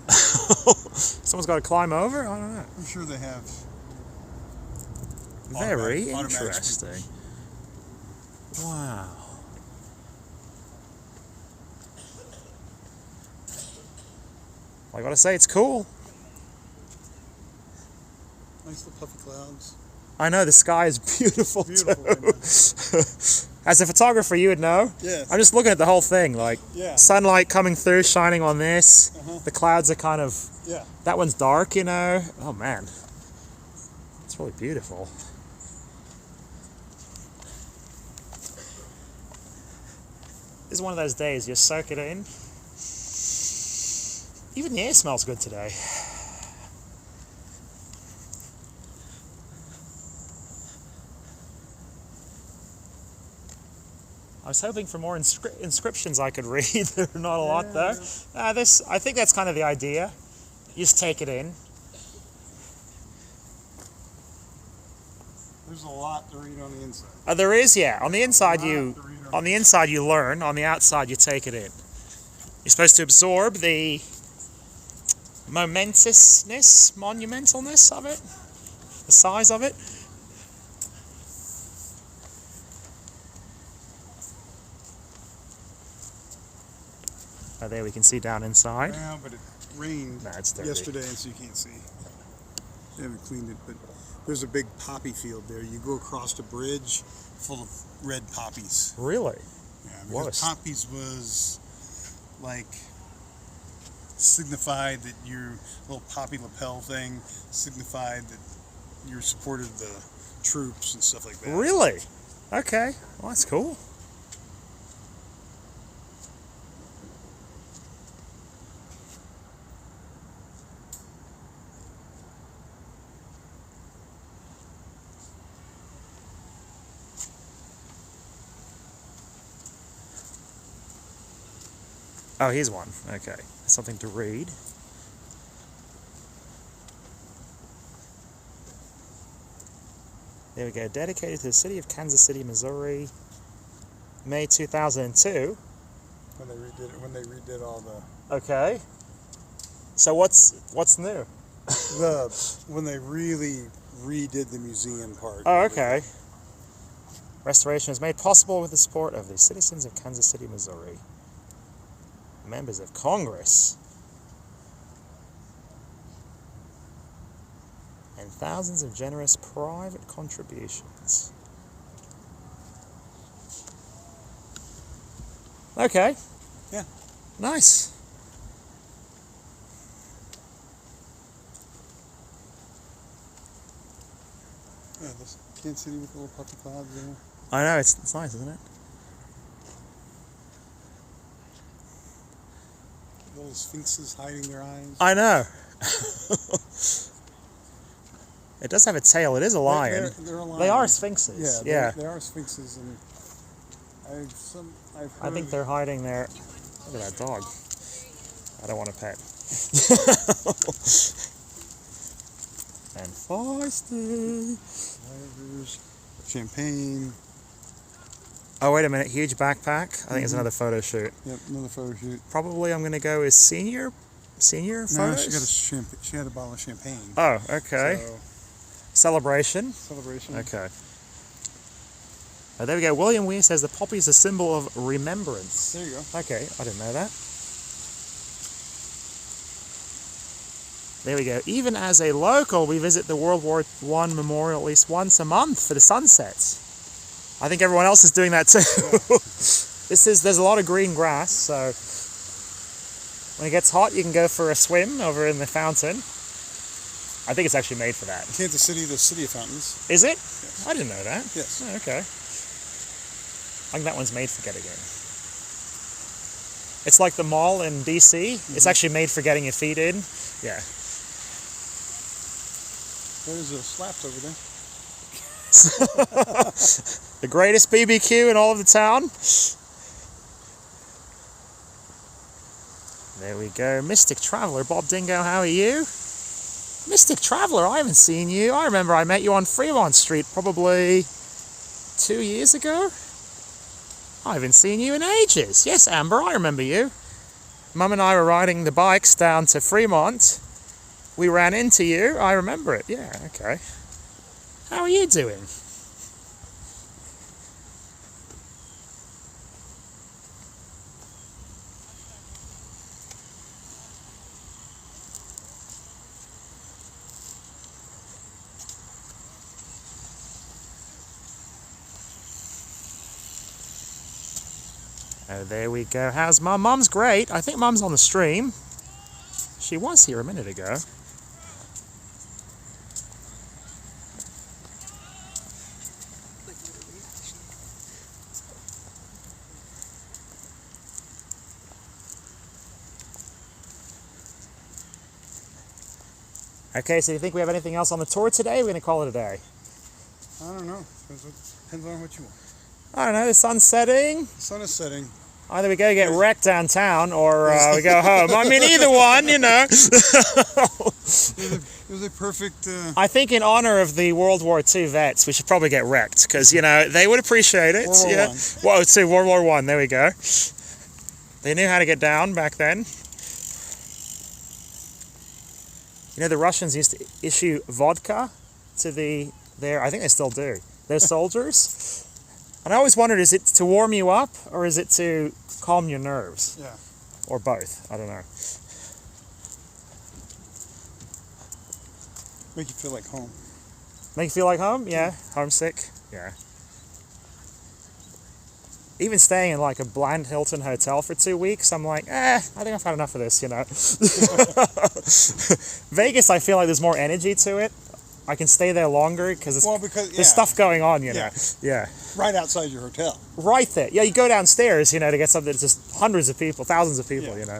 Someone's got to climb over? I don't know. I'm sure they have. Very Automatic interesting. Wow. I gotta say, it's cool. Nice little puffy clouds. I know, the sky is beautiful, Beautiful, too. As a photographer, you would know. Yes. I'm just looking at the whole thing, like Yeah. sunlight coming through, shining on this. The clouds are kind of, Yeah. that one's dark, you know. Oh man, it's really beautiful. This is one of those days you soak it in. Even the air smells good today. I was hoping for more inscriptions I could read. There are not a lot though. I think that's kind of the idea. You just take it in. There's a lot to read on the inside. There is, yeah. On the inside you learn. On the outside you take it in. You're supposed to absorb the monumentalness of it, the size of it. Oh, there we can see down inside. Yeah, but it rained Nah, it's dirty. yesterday, and so you can't see. They haven't cleaned it, but there's a big poppy field there. You go across a bridge full of red poppies. Really? Yeah, What? because poppies was like signified that your little poppy lapel thing signified that you supported the troops and stuff like that. Really? Okay. Well, that's cool. Oh, here's one. Okay. Something to read. There we go. Dedicated to the city of Kansas City, Missouri, May 2002. When they redid all the Okay. So what's new? when they really redid the museum part. Oh, okay. Restoration is made possible with the support of the citizens of Kansas City, Missouri, members of Congress, and thousands of generous private contributions. Okay. Yeah. Nice. Yeah, this Kansas City with the little puffy clouds there. I know, it's nice, isn't it? Little sphinxes hiding their eyes. I know. It does have a tail. It is a lion. They're a lion. They are sphinxes. Yeah, Yeah. They are sphinxes, and I've I heard think they're hiding there. Look at that dog. I don't want to pet. And feisty. flavors, champagne. Oh, wait a minute. Huge backpack. I think it's another photo shoot. Yep, another photo shoot. Probably I'm going to go with senior No, photos. she had a bottle of champagne. Oh, okay. So, Celebration. celebration. Okay. Oh, there we go. William Weir says the poppy is a symbol of remembrance. There you go. Okay, I didn't know that. There we go. Even as a local, we visit the World War I memorial at least once a month for the sunsets. I think everyone else is doing that too. There's a lot of green grass, so when it gets hot, you can go for a swim over in the fountain. I think it's actually made for that. Kansas City, the city of fountains. Is it? Yes. I didn't know that. Yes. Oh, okay. I think that one's made for getting in. It's like the mall in DC. It's actually made for getting your feet in. Yeah. There's a slaps over there. The greatest BBQ in all of the town. There we go. Mystic Traveler, Bob Dingo, how are you? Mystic Traveler, I haven't seen you. I remember I met you on Fremont Street probably 2 years ago. I haven't seen you in ages. Yes, Amber, I remember you. Mum and I were riding the bikes down to Fremont. We ran into you. I remember it. Yeah, okay. How are you doing? Oh, there we go. How's Mum? Mum's great. I think Mum's on the stream. She was here a minute ago. Okay, so you think we have anything else on the tour today? We're going to call it a day. I don't know. Depends on what you want. I don't know, the sun's setting. The sun is setting. Either we go get wrecked downtown or we go home. I mean, either one, you know. It was a perfect... I think in honor of the World War II vets, we should probably get wrecked because, you know, they would appreciate it. World War I, there we go. They knew how to get down back then. You know, the Russians used to issue vodka to I think they still do, their soldiers. And I always wondered, is it to warm you up or is it to calm your nerves? Yeah. Or both, I don't know. Make you feel like home. Make you feel like home? Yeah. Homesick? Yeah. Even staying in like a bland Hilton hotel for 2 weeks, I'm like, I think I've had enough of this, you know. Vegas, I feel like there's more energy to it. I can stay there longer because there's stuff going on, you know. Yeah. Right outside your hotel. Right there. Yeah, you go downstairs, you know, to get something that's just hundreds of people, thousands of people, you know.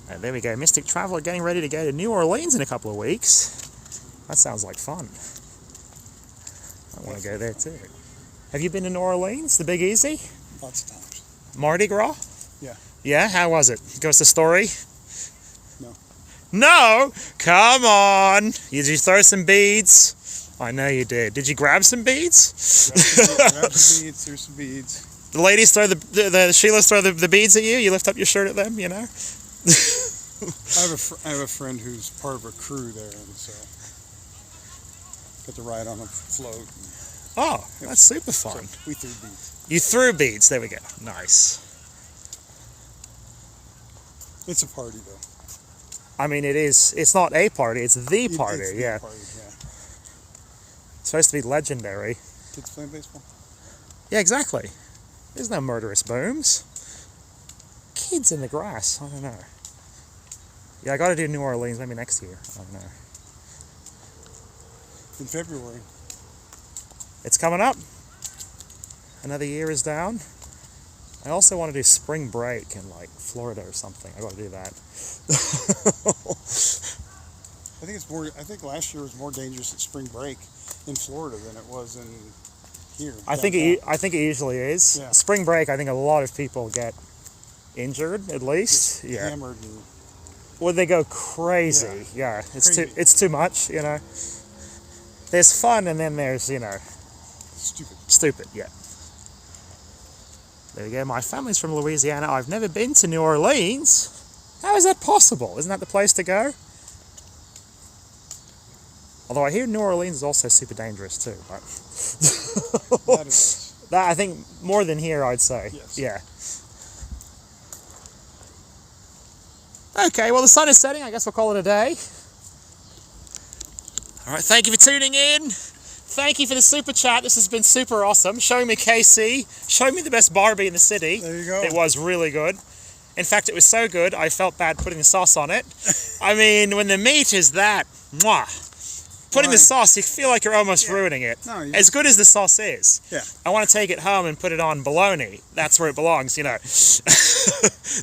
And there we go. Mystic Traveler getting ready to go to New Orleans in a couple of weeks. That sounds like fun. I want to go there too. Have you been to New Orleans, the Big Easy? Lots of times. Mardi Gras? Yeah. Yeah, how was it? Give us a story. No. No? Come on. Did you throw some beads? I know you did. Did you grab some beads? Grab some beads, threw some beads. The ladies throw the Sheilas throw the beads at you? You lift up your shirt at them, you know? I have a friend who's part of a crew there, and so got to ride on a float. Oh, that's super fun. So we threw beads. You threw beads. There we go. Nice. It's a party, though. I mean, it is. It's not a party. It's the party. It's yeah. the party, yeah. It's supposed to be legendary. Kids playing baseball? Yeah, exactly. There's no murderous booms. Kids in the grass. I don't know. Yeah, I got to do New Orleans maybe next year. I don't know. In February. It's coming up. Another year is down. I also want to do spring break in like Florida or something. I got to do that. I think last year was more dangerous at spring break in Florida than it was in here. I think it usually is. Yeah. Spring break, I think a lot of people get injured at least. Just yeah. hammered and Or they go crazy. Yeah. It's Crazy. It's too much, you know. There's fun and then there's, you know, stupid, yeah. There we go. My family's from Louisiana. I've never been to New Orleans. How is that possible? Isn't that the place to go? Although I hear New Orleans is also super dangerous too. But that is. that, I think more than here, I'd say. Yes. Yeah. Okay, well the sun is setting. I guess we'll call it a day. All right, thank you for tuning in. Thank you for the super chat. This has been super awesome. Showing me KC, showing me the best Barbie in the city. There you go. It was really good. In fact, it was so good, I felt bad putting the sauce on it. I mean, when the meat is that, mwah. Putting the sauce, you feel like you're almost ruining it. No, as good as the sauce is. Yeah. I want to take it home and put it on bologna. That's where it belongs, you know.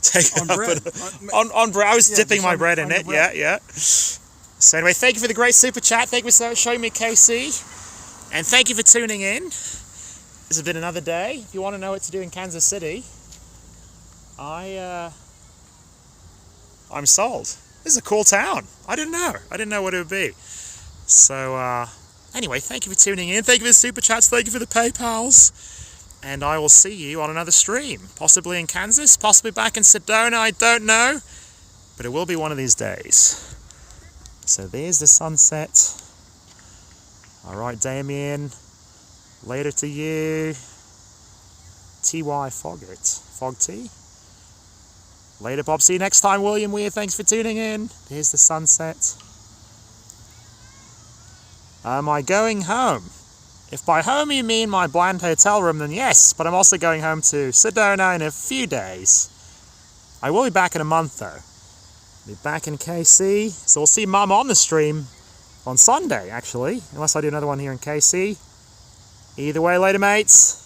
Take it On up bread. on bread. I was dipping just my on- bread on in your it. bread. Yeah. So anyway, thank you for the great super chat. Thank you for showing me KC. And thank you for tuning in. This has been another day. If you want to know what to do in Kansas City, I'm sold. This is a cool town. I didn't know what it would be. So anyway, thank you for tuning in. Thank you for the super chats. Thank you for the PayPals. And I will see you on another stream. Possibly in Kansas, possibly back in Sedona. I don't know. But it will be one of these days. So there's the sunset. All right, Damien. Later to you. T.Y. Foggart. Fog T. Later, Bob. See you next time, William Weir. Thanks for tuning in. There's the sunset. Am I going home? If by home you mean my bland hotel room, then yes, but I'm also going home to Sedona in a few days. I will be back in a month though. Be back in KC, so we'll see Mum on the stream on Sunday actually, unless I do another one here in KC. Either way, later mates.